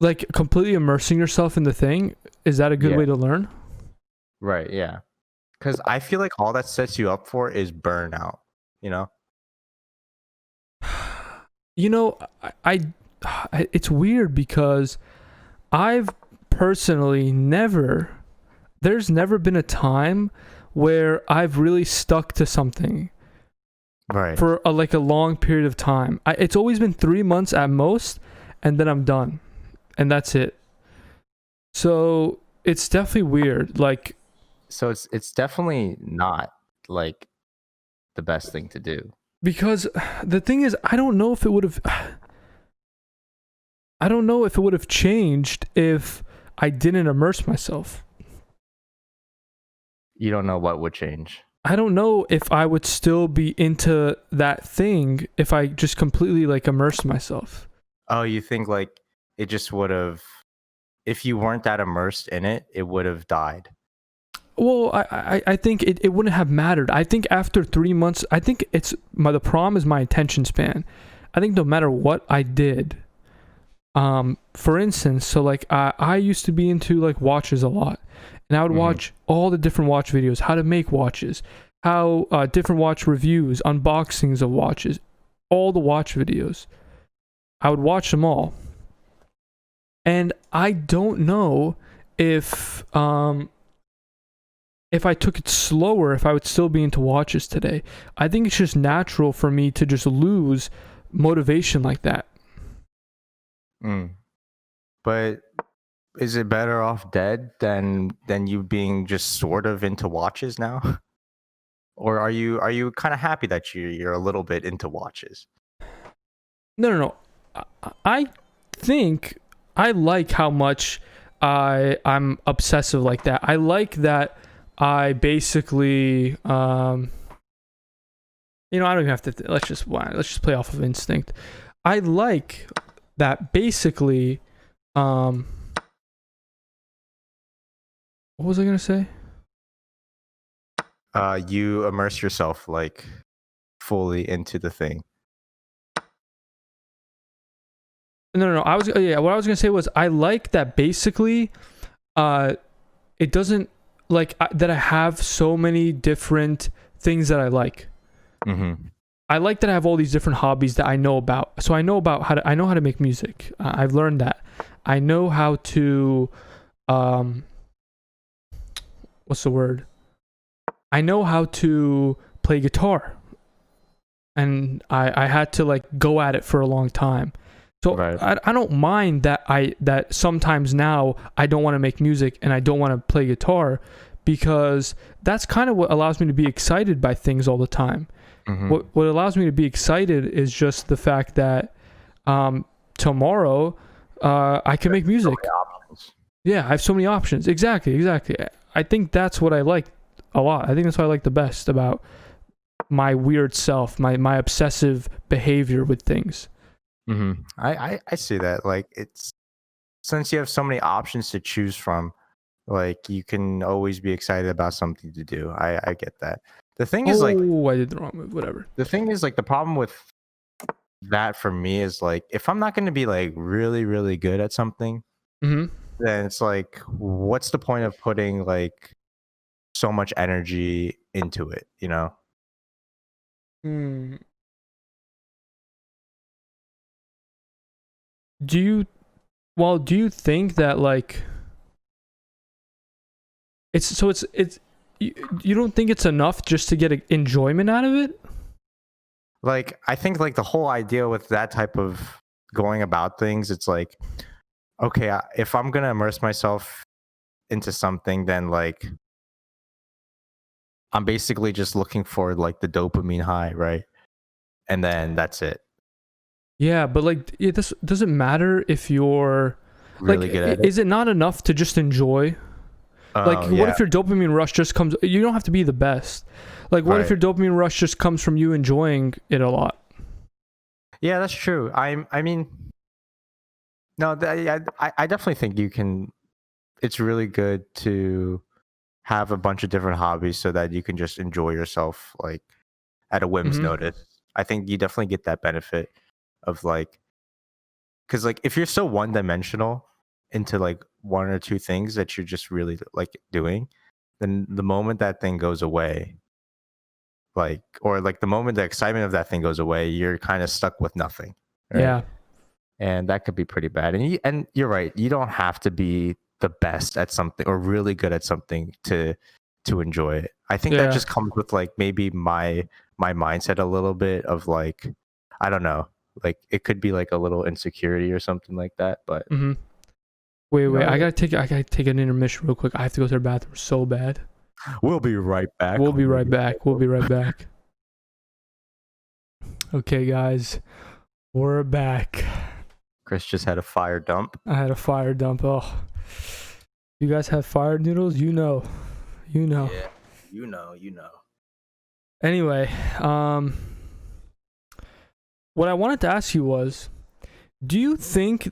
like completely immersing yourself in the thing, is that a good Yeah. way to learn? Right, yeah. Because I feel like all that sets you up for is burnout, you know? You know, I it's weird because I've personally there's never been a time where I've really stuck to something Right. for a long period of time. It's always been 3 months at most, and then I'm done, and that's it. So it's definitely weird. Like, So it's definitely not like the best thing to do. because the thing is, I don't know if it would have. I don't know if it would have changed if I didn't immerse myself. You don't know what would change. I don't know if I would still be into that thing if I just completely like immersed myself. Oh, you think like it just would have, if you weren't that immersed in it, it would have died. Well, I think it wouldn't have mattered. I think after 3 months, I think the problem is my attention span. I think no matter what I did, for instance, so like I used to be into like watches a lot, and I would watch all the different watch videos, how to make watches, how different watch reviews, unboxings of watches, all the watch videos. I would watch them all, and I don't know if I took it slower, if I would still be into watches today. I think it's just natural for me to just lose motivation like that. But is it better off dead than you being just sort of into watches now? Or are you kind of happy that you're a little bit into watches? No. I think I like how much I'm obsessive like that. I like that I basically I don't even have to let's just play off of instinct. I like that basically what was I going to say? You immerse yourself like fully into the thing. No. What I was going to say was I like that basically it doesn't that I have so many different things that I like. I like that I have all these different hobbies that I know about. So I know about how to make music. I've learned that. I know how to what's the word? I know how to play guitar. And I had to like go at it for a long time. So right. I don't mind that sometimes now I don't want to make music and I don't want to play guitar, because that's kind of what allows me to be excited by things all the time. What allows me to be excited is just the fact that tomorrow I can make music. Yeah, I have so many options. Exactly. I think that's what I like a lot. I think that's what I like the best about my weird self, my obsessive behavior with things. I see that. Like, it's, since you have so many options to choose from, like you can always be excited about something to do. I get that. The thing is, like, I did the wrong move. Whatever. The thing is, like, the problem with that for me is like, if I'm not going to be like really, really good at something, then it's like, what's the point of putting like so much energy into it? You know? Do you think that like it's you don't think it's enough just to get enjoyment out of it? Like, I think like the whole idea with that type of going about things, it's like, okay, if I'm gonna immerse myself into something, then like I'm basically just looking for like the dopamine high, right? And then that's it. Yeah, but like this doesn't matter if you're really good at it. Is it not enough to just enjoy? Like, what if your dopamine rush just comes? You don't have to be the best. Like, what if your dopamine rush just comes from you enjoying it a lot? Yeah, that's true. I mean, no, I definitely think you can. It's really good to have a bunch of different hobbies so that you can just enjoy yourself, like at a whim's notice. I think you definitely get that benefit of like, because like if you're so one-dimensional into like one or two things that you're just really like doing, then the moment that thing goes away, like, or like the moment the excitement of that thing goes away, you're kind of stuck with nothing, right? Yeah, and that could be pretty bad. And you're right, you don't have to be the best at something or really good at something to enjoy it. I think that just comes with like maybe my mindset a little bit of like, I don't know, like it could be like a little insecurity or something like that. But wait, I gotta take an intermission real quick. I have to go to the bathroom so bad. We'll be right back. We'll be right back. Okay, guys, we're back. Chris just had a fire dump. I had a fire dump. Oh, you guys have fire noodles? You know. Yeah, you know. Anyway, what I wanted to ask you was, do you think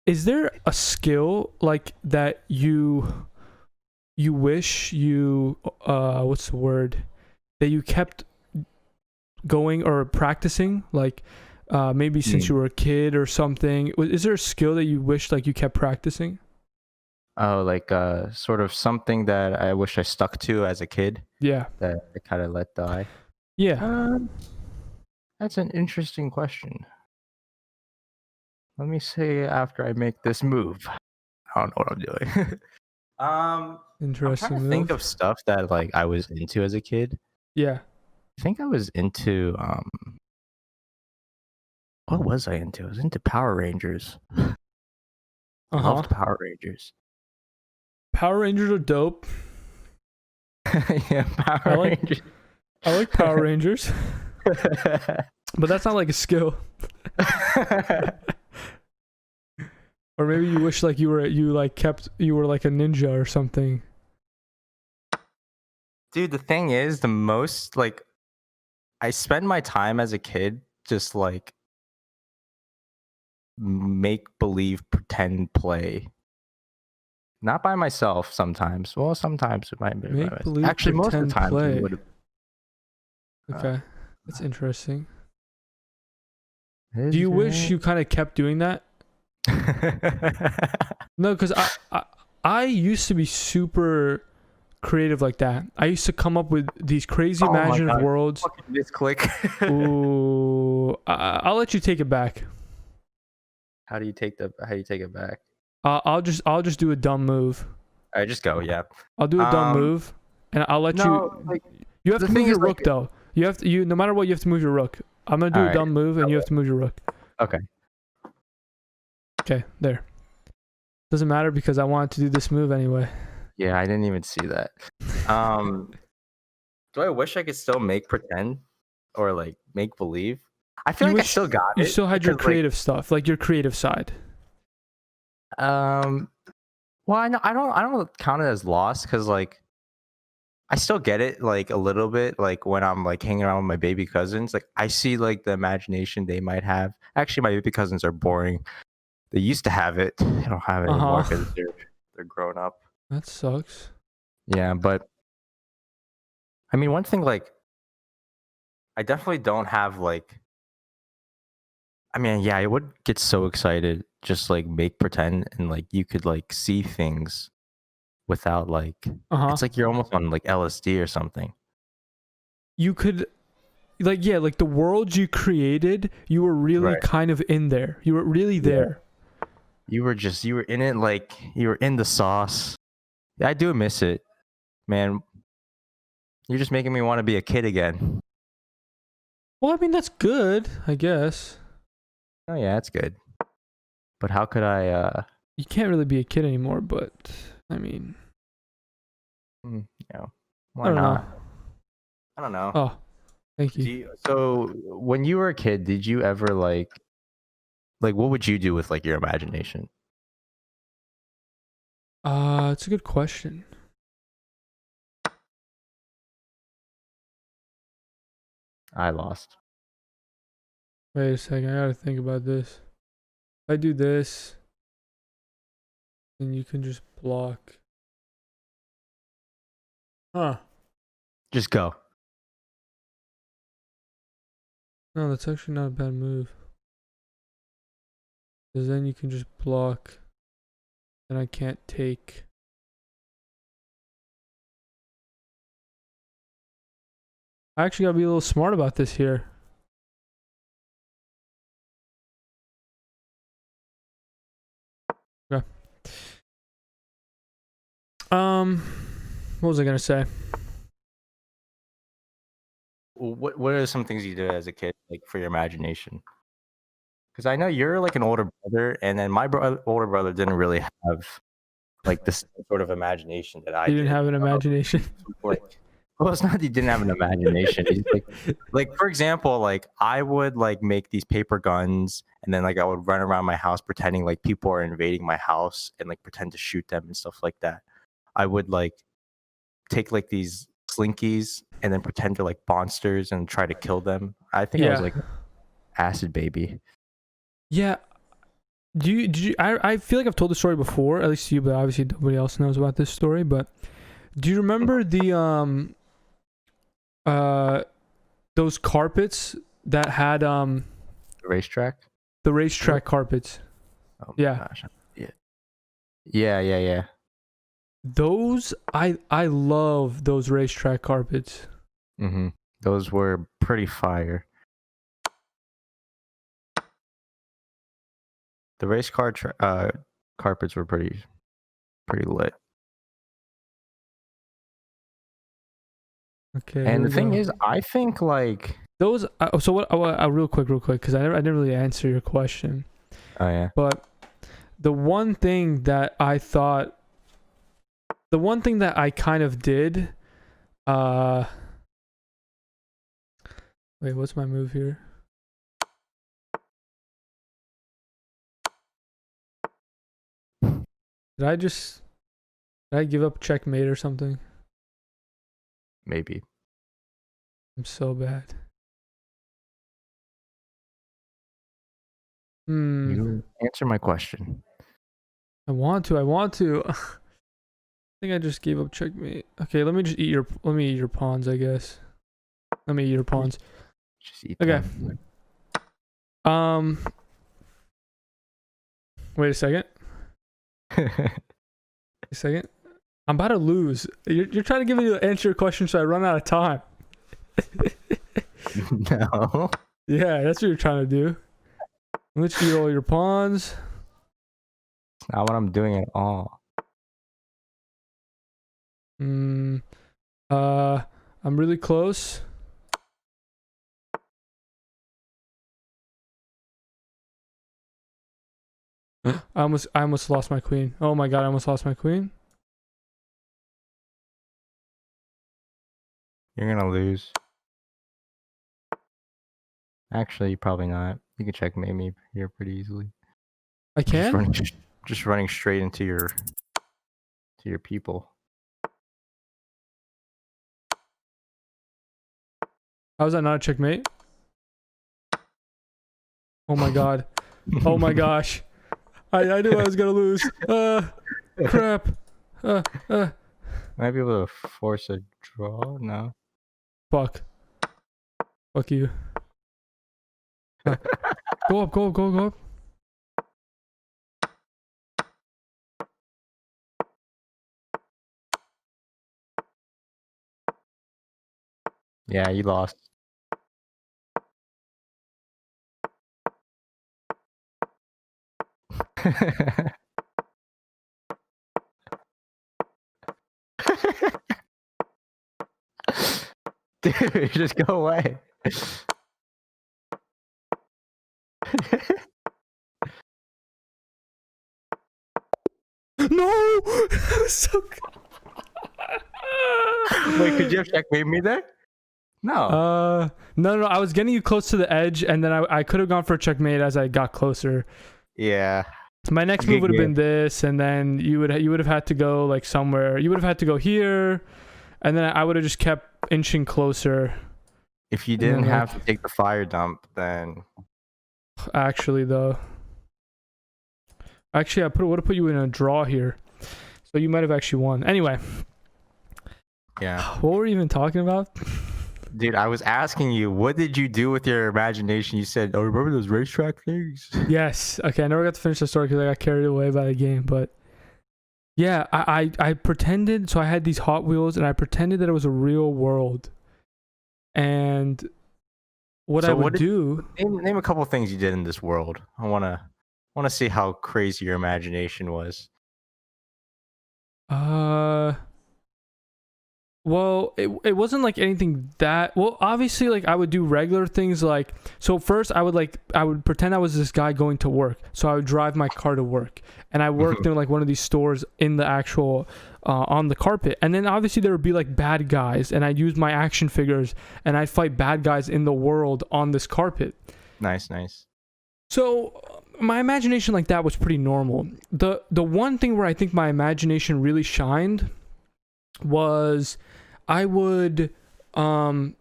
is there a skill like that you wish you what's the word, that you kept going or practicing, like maybe since you were a kid or something? Is there a skill that you wish like you kept practicing? Oh, like sort of something that I wish I stuck to as a kid Yeah. that I kind of let die. Yeah. That's an interesting question. Let me see after I make this move. I don't know what I'm doing. I'm Interesting trying to move. think of stuff that like I was into as a kid. Yeah. I think I was into what was I into? I was into Power Rangers. Loved Power Rangers. Power Rangers are dope. Yeah, Power Rangers. I like Power Rangers, but that's not like a skill. Or maybe you wish like you were like a ninja or something. Dude, the thing is, the most like I spend my time as a kid just like make believe, pretend, play. Not by myself sometimes. Well, sometimes it might be by Make myself. believe, Actually, most of the pretend, time play. it would. Okay, that's interesting. Is Do you wish it? you kind of kept doing that? No, because I used to be super creative like that. I used to come up with these crazy Oh my imaginative God. worlds. Fucking misclick. Ooh, I'll let you take it back. How do you take it back? I'll just do a dumb move. All right, just go. Yeah. I'll do a dumb move, and I'll let No, you. like, You have the to move thing your is, like- rook though. You have to. No matter what, you have to move your rook. I'm gonna do a Alright. dumb move, and you have to move your rook. Okay. Okay, there. Doesn't matter because I wanted to do this move anyway. Yeah, I didn't even see that. Do I wish I could still make pretend or like make believe? I feel You like I wish still got You it. still had your because, like, creative stuff, like your creative side. Well, I don't count it as lost because like I still get it like a little bit like when I'm like hanging around with my baby cousins. Like I see like the imagination they might have. Actually, my baby cousins are boring. They used to have it. They don't have it anymore because they're grown up. That sucks. Yeah, but I mean, one thing like I definitely don't have like. I mean, yeah, I would get so excited just like make pretend and like you could like see things without like it's like you're almost on like LSD or something. You could, like, yeah, like the world you created, you were really Right. kind of in there. You were really there. You were in it like you were in the sauce. Yeah, I do miss it, man. You're just making me want to be a kid again. Well, I mean that's good, I guess. Oh yeah, that's good. But how could I You can't really be a kid anymore, but I mean, you know, I why don't not? know. I don't know. Oh, thank you. So when you were a kid, did you ever like what would you do with like your imagination? It's a good question. I lost. Wait a second, I gotta think about this. If I do this, then you can just block. Huh. Just go. No, that's actually not a bad move. Because then you can just block. And I can't take. I actually gotta be a little smart about this here. Okay. What was I gonna say? What are some things you did as a kid like for your imagination? Because I know you're like an older brother, and then my older brother didn't really have like this sort of imagination that I You didn't did. have an imagination. Like Well, it's not that he didn't have an imagination. He's like for example, like I would like make these paper guns, and then like I would run around my house pretending like people are invading my house and like pretend to shoot them and stuff like that. I would like take like these slinkies and then pretend to like monsters and try to kill them. I think I was Yeah. like acid baby. Yeah. Did you I feel like I've told the story before, at least to you, but obviously nobody else knows about this story. But do you remember those carpets that had The racetrack. the racetrack carpets? Oh my Yeah. gosh. Yeah. Those I love those racetrack carpets. Mm-hmm. Those were pretty fire. The race car carpets were pretty lit. Okay. And here the we thing go. is, I think like, Those so what real quick because I didn't really answer your question. oh yeah, But the one thing that I kind of did, wait, what's my move here? Did I give up checkmate or something? maybe. I'm so bad. You answer my question. I want to. I think I just gave up checkmate. Okay, let me eat your pawns, I guess. Let me eat your pawns. Just eat Okay. them. Wait a second. A second. I'm about to lose. You're trying to give me to answer your question so I run out of time. No. Yeah, that's what you're trying to do. Let's eat all your pawns. Not what I'm doing at all. I'm really close. I almost lost my queen. Oh my god, I almost lost my queen. You're gonna lose. Actually, probably not. You can checkmate me here pretty easily. I can? Just running straight into your people. How is that not a checkmate? Oh my god. Oh my gosh. I knew I was gonna lose. Crap. Might be able to force a draw. No. Fuck. Fuck you. Go up. Yeah, you lost. Dude, just go away. No! That was so good. Wait, could you have checkmate me there? No. No. I was getting you close to the edge, and then I could have gone for a checkmate as I got closer. Yeah. My next move would have been this, and then you would have had to go like somewhere. You would have had to go here, and then I would have just kept inching closer. If you didn't have to take the fire dump, then Actually, though. Actually, I would have put you in a draw here, so you might have actually won. Anyway. yeah. What were we even talking about? Dude, I was asking you, what did you do with your imagination? You said, "Oh, remember those racetrack things?" Yes. Okay, I never got to finish the story because I got carried away by the game. But yeah, I pretended. So I had these Hot Wheels, and I pretended that it was a real world. And what I would do. Name a couple of things you did in this world. I wanna see how crazy your imagination was. Well, it wasn't like anything that well. Obviously, like I would do regular things like so. First, I would pretend I was this guy going to work. So I would drive my car to work, and I worked in like one of these stores in the actual on the carpet. And then obviously there would be like bad guys, and I'd use my action figures, and I'd fight bad guys in the world on this carpet. Nice, nice. So my imagination like that was pretty normal. The one thing where I think my imagination really shined was I would do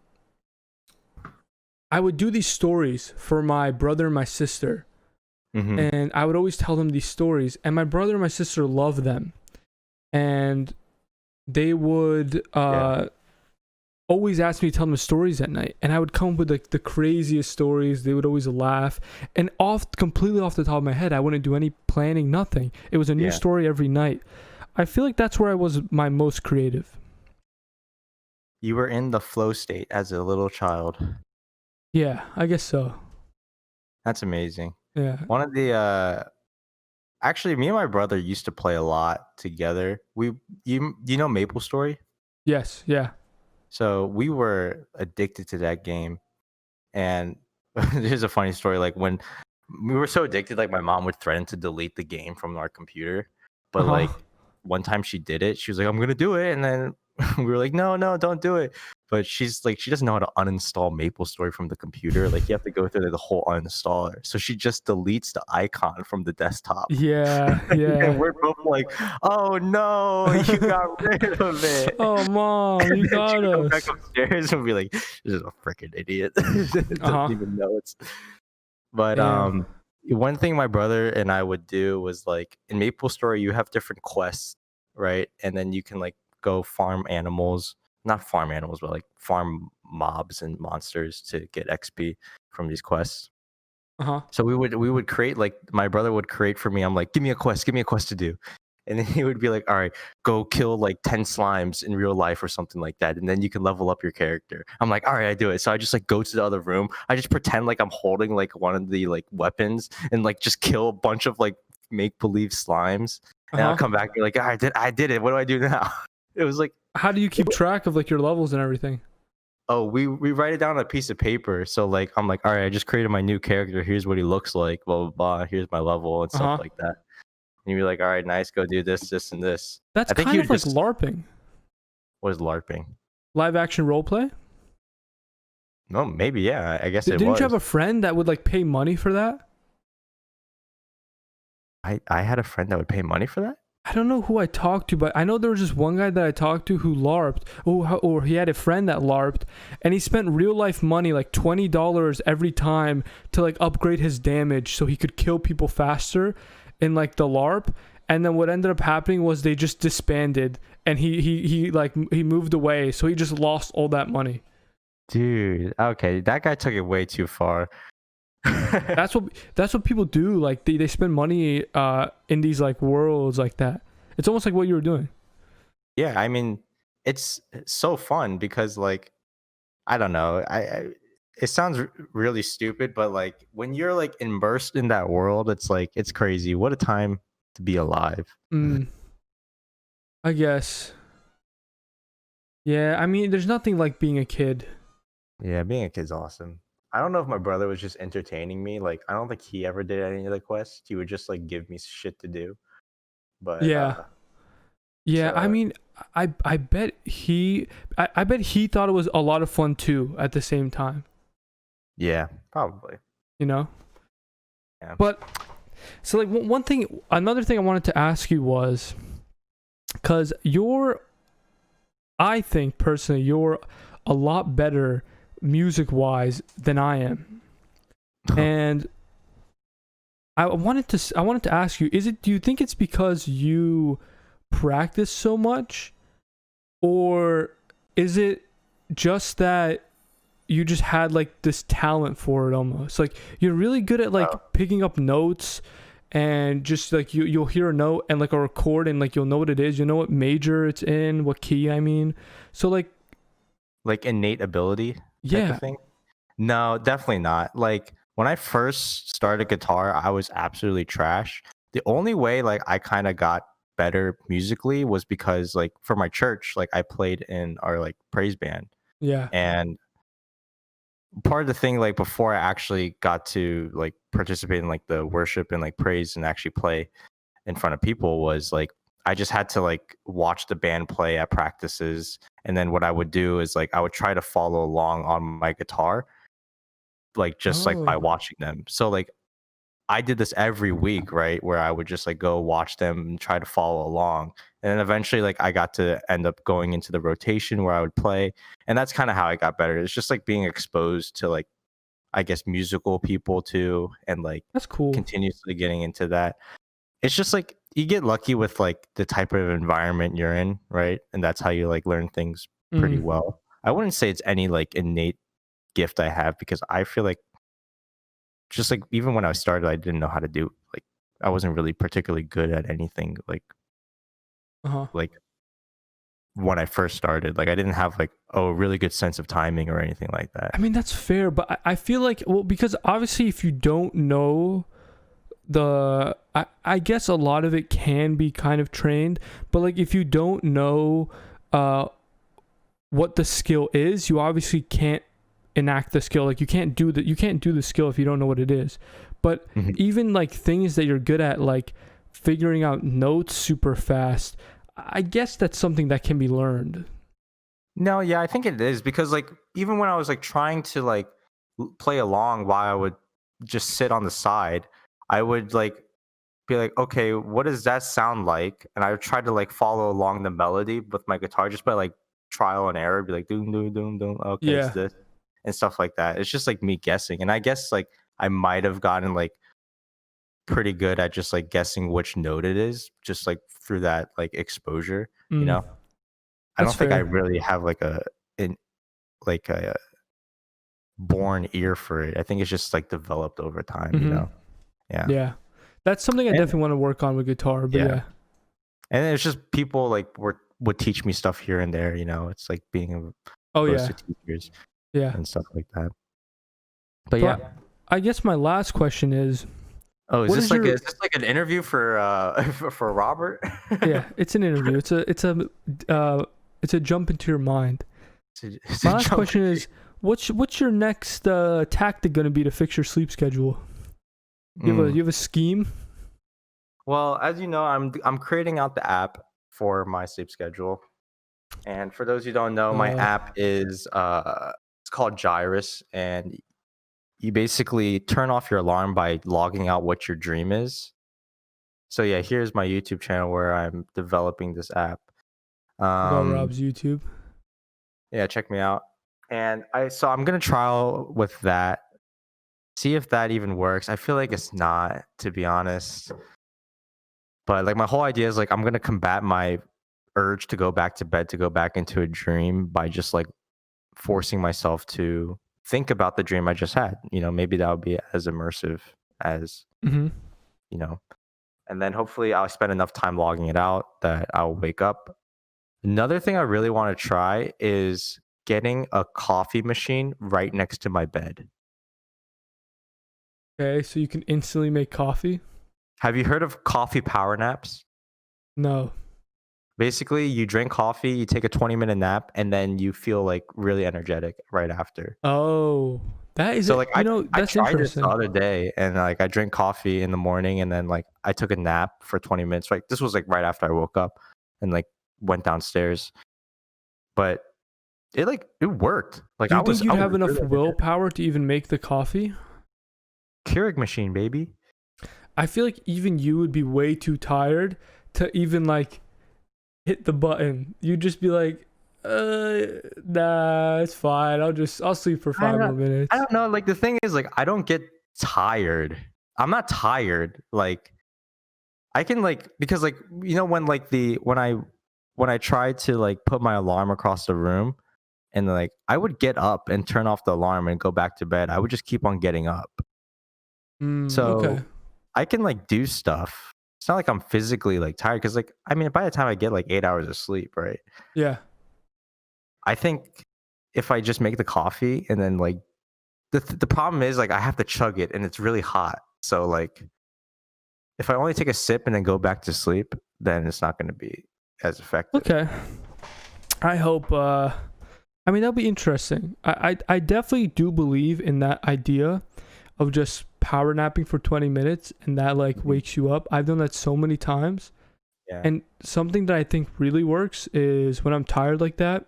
these stories for my brother and my sister. And I would always tell them these stories, and my brother and my sister loved them, and they would always ask me to tell them stories at night, and I would come up with like the craziest stories. They would always laugh, and completely off the top of my head, I wouldn't do any planning, nothing. It was a new story every night. I feel like that's where I was my most creative. You were in the flow state as a little child. Yeah, I guess so. That's amazing. Yeah. One of the actually, me and my brother used to play a lot together. You know Maple Story? Yes. Yeah. So we were addicted to that game. And here's a funny story. Like when we were so addicted, like my mom would threaten to delete the game from our computer. But like one time she did it. She was like, "I'm gonna do it," and then we were like, "No, no, don't do it." But she's like, she doesn't know how to uninstall MapleStory from the computer. Like you have to go through the whole uninstaller. So she just deletes the icon from the desktop. Yeah. Yeah. And we're both like, "Oh no, you got rid of it." Oh, mom, you got Go us. back upstairs and be like, "This is a freaking idiot." Doesn't even know it's. But Damn. one thing my brother and I would do was like in MapleStory, you have different quests, right? And then you can like go farm animals, not farm animals, but like farm mobs and monsters to get XP from these quests. So we would create, like my brother would create for me. I'm like, give me a quest to do. And then he would be like, all right, go kill like 10 slimes in real life or something like that. And then you can level up your character. I'm like, all right, I do it. So I just like go to the other room. I just pretend like I'm holding like one of the like weapons and like just kill a bunch of like make believe slimes. And I'll come back and be like, I did it. What do I do now? It was like, how do you keep track of like your levels and everything? oh, we write it down on a piece of paper. So like, I'm like, all right, I just created my new character. Here's what he looks like, blah, blah, blah. Here's my level and stuff like that. And you'd be like, all right, nice, go do this, this, and this. That's I think kind of like just, LARPing. What is LARPing? Live action roleplay? No, maybe, yeah. I guess it was. Didn't you have a friend that would like pay money for that? I had a friend that would pay money for that? I don't know who I talked to, but I know there was just one guy that I talked to who LARPed, or he had a friend that LARPed, and he spent real life money, like $20 every time to like upgrade his damage so he could kill people faster in like the LARP. And then what ended up happening was they just disbanded, and he moved away, so he just lost all that money. Dude, okay, that guy took it way too far. That's what people do. Like they spend money in these like worlds like that. It's almost like what you were doing. Yeah, I mean, it's so fun because like I don't know, it sounds really stupid, but like when you're like immersed in that world, it's like it's crazy. What a time to be alive. I guess. Yeah, I mean, there's nothing like being a kid. Yeah, being a kid's awesome. I don't know if my brother was just entertaining me. Like, I don't think he ever did any of the quests. He would just like give me shit to do. But yeah, I mean, I bet he thought it was a lot of fun too at the same time. Yeah, probably. You know. Yeah. But so like another thing I wanted to ask you was, because I think personally you're a lot better music wise than I am. And I wanted to ask you, do you think it's because you practice so much, or is it just that you just had like this talent for it almost? Like you're really good at like picking up notes, and just like you'll hear a note and like a chord, and like you'll know what it is, you know what major it's in, what key, I mean. So like innate ability type of thing? No, definitely not. Like when I first started guitar, I was absolutely trash. The only way like I kind of got better musically was because like for my church, like I played in our like praise band. Yeah. And part of the thing, like before I actually got to like participate in like the worship and like praise and actually play in front of people, was like I just had to like watch the band play at practices. And then what I would do is like I would try to follow along on my guitar, like just like by Oh, watching them. So like I did this every week, right? Where I would just like go watch them and try to follow along. And then eventually like I got to end up going into the rotation where I would play. And that's kind of how I got better. It's just like being exposed to like, I guess, musical people too, and like that's cool. continuously getting into that. It's just like you get lucky with like the type of environment you're in, right? And that's how you like learn things pretty Mm. well. I wouldn't say it's any like innate gift I have, because I feel like just like even when I started, I didn't know how to do, like I wasn't really particularly good at anything Uh-huh. like when I first started. Like I didn't have like a really good sense of timing or anything like that. I mean, that's fair, but I feel like, well, because obviously if you don't know I guess a lot of it can be kind of trained, but like if you don't know what the skill is, you obviously can't enact the skill. Like you can't do the skill if you don't know what it is. But Mhm. even like things that you're good at, like figuring out notes super fast, I guess that's something that can be learned. No, yeah, I think it is, because like even when I was like trying to like play along while I would just sit on the side, I would like be like, okay, what does that sound like? And I would try to like follow along the melody with my guitar just by like trial and error, be like doom doom doom doom. Okay, it's Yeah. this and stuff like that. It's just like me guessing, and I guess like I might have gotten like pretty good at just like guessing which note it is, just like through that like exposure. You Mm, know, I that's don't think I fair. really have like in like a born ear for it. I think it's just like developed over time. You Hmm. know, yeah. Yeah. That's something I And definitely want to work on with guitar, but yeah. yeah. And it's just people like would teach me stuff here and there. You know, it's like being Oh exposed yeah. to teachers Yeah. and stuff like that. But So yeah. I guess my last question is, Oh, what is your is this like an interview for for Robert? yeah, it's an interview. It's a jump into your mind. It's My a last jump. question is, what's your next tactic going to be to fix your sleep schedule? You have a scheme? Well, as you know, I'm creating out the app for my sleep schedule. And for those who don't know, my Uh, app is it's called Gyrus, and you basically turn off your alarm by logging out what your dream is. So yeah, here's my YouTube channel where I'm developing this app. check out Um, Rob's YouTube. yeah, check me out. And I'm gonna trial with that, see if that even works. I feel like it's not, to be honest. But like my whole idea is like I'm gonna combat my urge to go back to bed, to go back into a dream, by just like forcing myself to think about the dream I just had. You know, maybe that would be as immersive as, Mm-hmm. you know, and then hopefully I'll spend enough time logging it out that I'll wake up. Another thing I really want to try is getting a coffee machine right next to my bed. Okay, so you can instantly make coffee? Have you heard of coffee power naps? No. Basically, you drink coffee, you take a 20-minute nap, and then you feel like really energetic right after. Oh, that is So it. like I That's tried this the interesting. other day, and like I drank coffee in the morning, and then like I took a nap for 20 minutes. Like this was like right after I woke up and like went downstairs. But it worked. Like Do you think I you'd was have enough really energetic. willpower to even make the coffee? Keurig machine, baby. I feel like even you would be way too tired to even like hit the button. You'd just be like, nah, it's fine. I'll sleep for I 5 more don't, minutes. I don't know. Like the thing is, like I don't get tired. I'm not tired. Like I can like, because like you know when like when I tried to like put my alarm across the room, and like I would get up and turn off the alarm and go back to bed. I would just keep on getting up. Okay. So I can like do stuff. It's not like I'm physically like tired, because like I mean by the time I get like 8 hours of sleep, right? Yeah. I think if I just make the coffee and then like the problem is like I have to chug it and it's really hot. So like if I only take a sip and then go back to sleep, then it's not going to be as effective. Okay. I hope. I mean, that'll be interesting. I definitely do believe in that idea of just power napping for 20 minutes and that like wakes you up. I've done that so many times. Yeah. And something that I think really works is when I'm tired like that.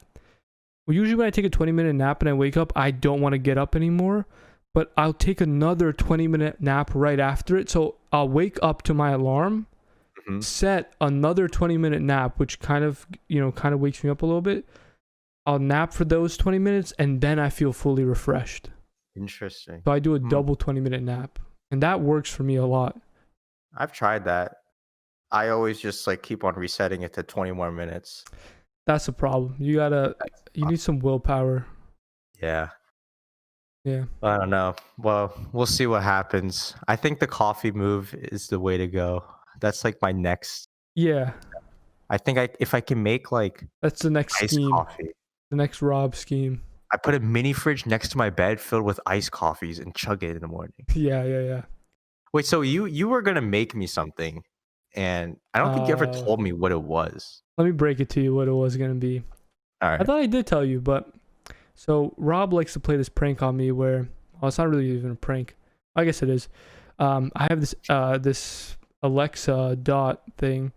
Well, usually when I take a 20-minute nap and I wake up, I don't want to get up anymore. But I'll take another 20-minute nap right after it. So I'll wake up to my alarm, set another 20-minute nap, which kind of wakes me up a little bit. I'll nap for those 20 minutes and then I feel fully refreshed. Interesting. So I do a double 20-minute nap. And that works for me a lot. I've tried that. I always just like keep on resetting it to 20 more minutes. That's the problem. You need some willpower. Yeah. Yeah. I don't know. Well, we'll see what happens. I think the coffee move is the way to go. That's like my next. Yeah. I think if I can make like That's the next iced scheme. coffee. The next Rob scheme. I put a mini fridge next to my bed filled with iced coffees and chug it in the morning. Yeah. Wait, so you were gonna make me something, and I don't think you ever told me what it was. Let me break it to you what it was going to be. All right. I thought I did tell you, but so Rob likes to play this prank on me where, well, it's not really even a prank. I guess it is. I have this Alexa Dot thing,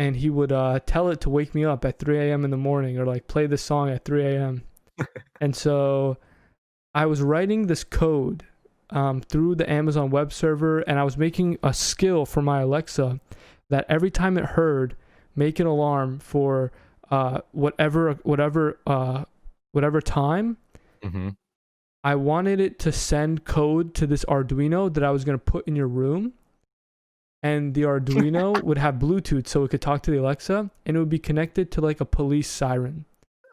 and he would tell it to wake me up at 3 a.m. in the morning or like play this song at 3 a.m. And so I was writing this code through the Amazon web server, and I was making a skill for my Alexa that every time it heard, make an alarm for whatever time. I wanted it to send code to this Arduino that I was going to put in your room, and the Arduino would have Bluetooth so it could talk to the Alexa, and it would be connected to like a police siren.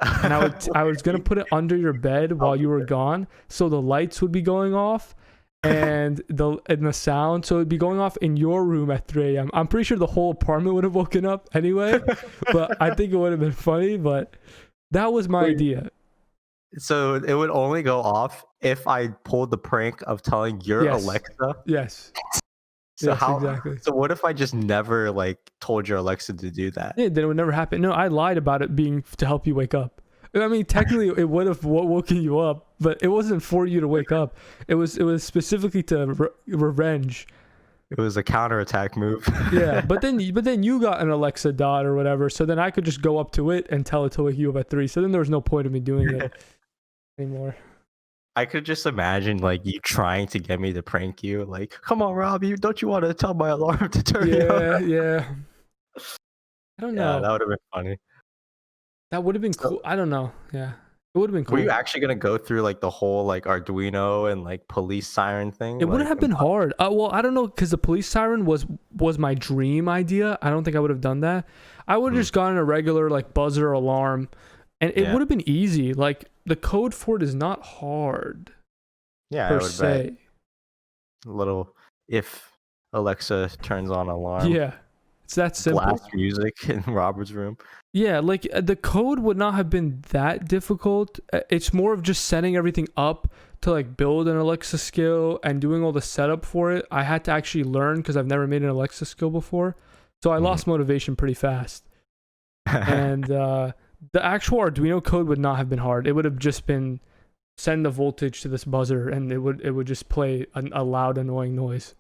And I was going to put it under your bed while you were gone, so the lights would be going off and the sound, so it'd be going off in your room at 3 a.m. I'm pretty sure the whole apartment would have woken up anyway, but I think it would have been funny. But that was my idea. So it would only go off if I pulled the prank of telling your Alexa. Yes. So yes, exactly. So what if I just never like told your Alexa to do that? Yeah, then it would never happen. No, I lied about it being to help you wake up. I mean, technically, it would have woken you up, but it wasn't for you to wake up. It was specifically to revenge. It was a counterattack move. Yeah, but then you got an Alexa Dot or whatever, so then I could just go up to it and tell it to wake you up at 3. So then there was no point of me doing it anymore. I could just imagine like you trying to get me to prank you. Like, come on, Rob, don't you want to tell my alarm to turn on? Yeah. I don't know. Yeah, that would have been funny. That would have been cool. I don't know. Yeah, it would have been cool. Were you actually gonna go through like the whole like Arduino and like police siren thing? It wouldn't have been hard. Well, I don't know, because the police siren was my dream idea. I don't think I would have done that. I would have just gotten a regular like buzzer alarm, and it would have been easy. Like the code for it is not hard. Yeah, per I would se. bet. A little if Alexa turns on alarm. Yeah, it's that simple. Blast music in Robert's room. Yeah, like the code would not have been that difficult. It's more of just setting everything up to like build an Alexa skill and doing all the setup for it. I had to actually learn because I've never made an Alexa skill before. So I lost motivation pretty fast. And the actual Arduino code would not have been hard. It would have just been send the voltage to this buzzer and it would just play a loud, annoying noise.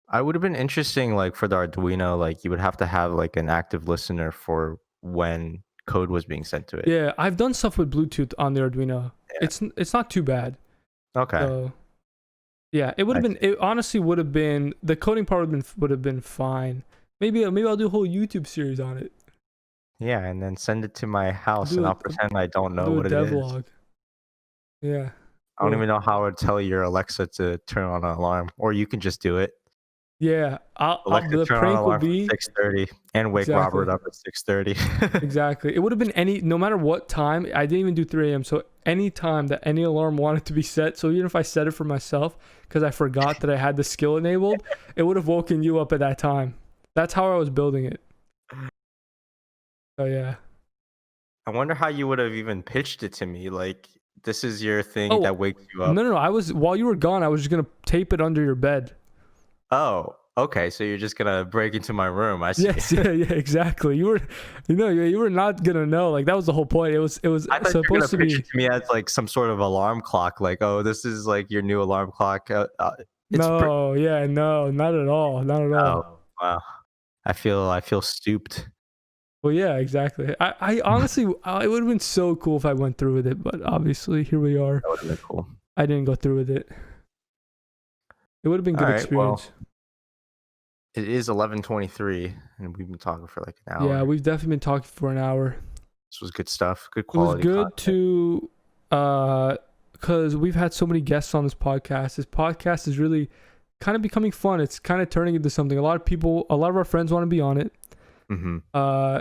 I would have been interesting, like for the Arduino, like you would have to have like an active listener for when code was being sent to it. Yeah, I've done stuff with Bluetooth on the Arduino. Yeah. It's not too bad. Okay. So, yeah, it would have been. It honestly would have been. The coding part would have been fine. Maybe I'll do a whole YouTube series on it. Yeah, and then send it to my house, and I'll pretend I don't know what it is. Devlog. Yeah. I don't even know how I would tell your Alexa to turn on an alarm, or you can just do it. Yeah, Alexa, the turn on prank an will alarm be 6:30 and wake Robert up at 6:30. Exactly. It would have been no matter what time. I didn't even do 3 a.m. So any time that any alarm wanted to be set. So even if I set it for myself because I forgot that I had the skill enabled, it would have woken you up at that time. That's how I was building it. So yeah. I wonder how you would have even pitched it to me. Like, this is your thing that wakes you up. No. While you were gone, I was just gonna tape it under your bed. Oh, Okay, so you're just gonna break into my room. I see. Yes, yeah, exactly. You were not gonna know. Like that was the whole point. It was I thought you were gonna supposed to pitch be. it to me as like some sort of alarm clock. Like, oh, this is like your new alarm clock. No, yeah, no, not at all, not at all. Oh, wow. I feel stooped. Well, yeah, exactly. I honestly, it would have been so cool if I went through with it, but obviously here we are. That would have been cool. I didn't go through with it. It would have been a good All right, well, experience. It is 11:23, and we've been talking for like an hour. Yeah, we've definitely been talking for an hour. This was good stuff. Good It was quality. good content. to, because we've had so many guests on this podcast. This podcast is really kind of becoming fun. It's kind of turning into something. A lot of our friends want to be on it. Mm-hmm.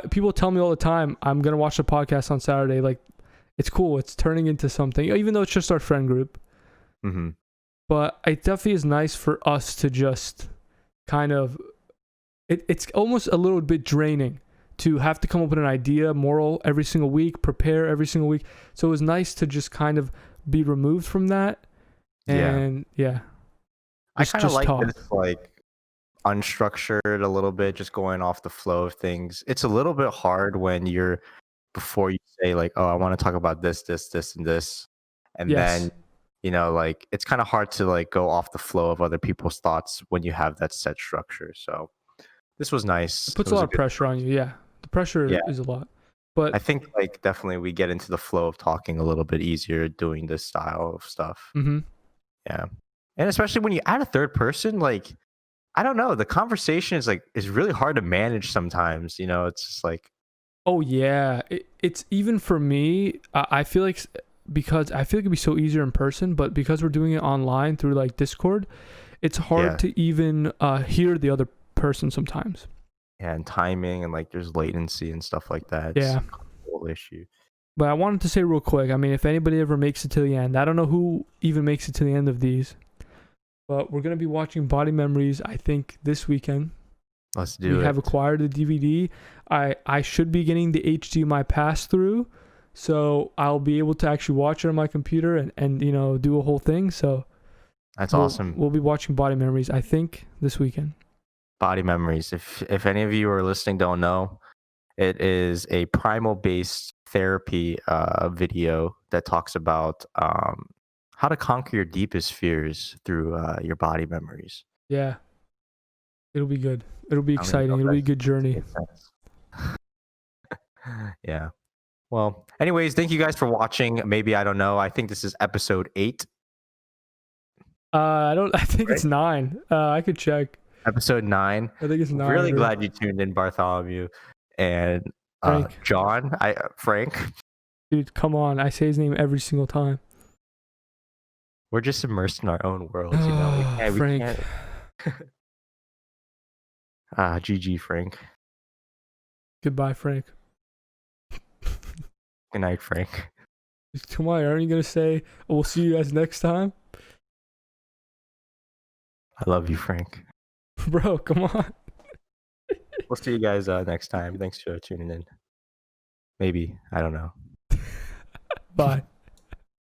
People tell me all the time, I'm gonna watch the podcast on Saturday. Like, it's cool. It's turning into something, even though it's just our friend group. Mm-hmm. But it definitely is nice for us to just kind of. It's almost a little bit draining to have to come up with an idea, moral every single week, prepare every single week. So it was nice to just kind of be removed from that. And yeah, I kind of just like talk. this like unstructured a little bit, just going off the flow of things. It's a little bit hard when you're before you say like, oh, I want to talk about this, and this, and Yes. then like it's kind of hard to like go off the flow of other people's thoughts when you have that set structure. So this was nice. It puts It a was lot of good- pressure on you. Yeah, the pressure Yeah. is a lot. But I think like definitely we get into the flow of talking a little bit easier doing this style of stuff. mhm. Yeah. And especially when you add a third person, like I don't know, the conversation is really hard to manage sometimes. It's just like Oh yeah, it's even for me. I feel like because I feel like it'd be so easier in person, but because we're doing it online through like Discord, it's hard Yeah. to even hear the other person sometimes. yeah, and timing and like there's latency and stuff like that. Yeah. It's a whole issue. But I wanted to say real quick. I mean, if anybody ever makes it to the end, I don't know who even makes it to the end of these, but we're gonna be watching Body Memories. I think this weekend. Let's do it. We have acquired the DVD. I should be getting the HDMI pass through, so I'll be able to actually watch it on my computer and do a whole thing. So That's we'll- awesome. We'll be watching Body Memories, I think, this weekend. Body Memories. If any of you are listening don't know, it is a primal based therapy video that talks about how to conquer your deepest fears through your body memories. Yeah, it'll be good. It'll be I don't even exciting. know if It'll be a that's- good journey. makes sense. Yeah. Well, anyways, thank you guys for watching. Maybe I don't know. I think this is episode 8. I think it's 9. I could check. Episode 9. I think it's 9. Really or- glad you tuned in, Bartholomew and Frank. John. Frank. Dude, come on! I say his name every single time. We're just immersed in our own worlds, you know. We Frank. can't. GG, Frank. Goodbye, Frank. Good night, Frank. Come on, aren't you gonna say we'll see you guys next time, I love you, Frank. bro? Come on. We'll see you guys next time. Thanks for tuning in. Maybe. I don't know. Bye.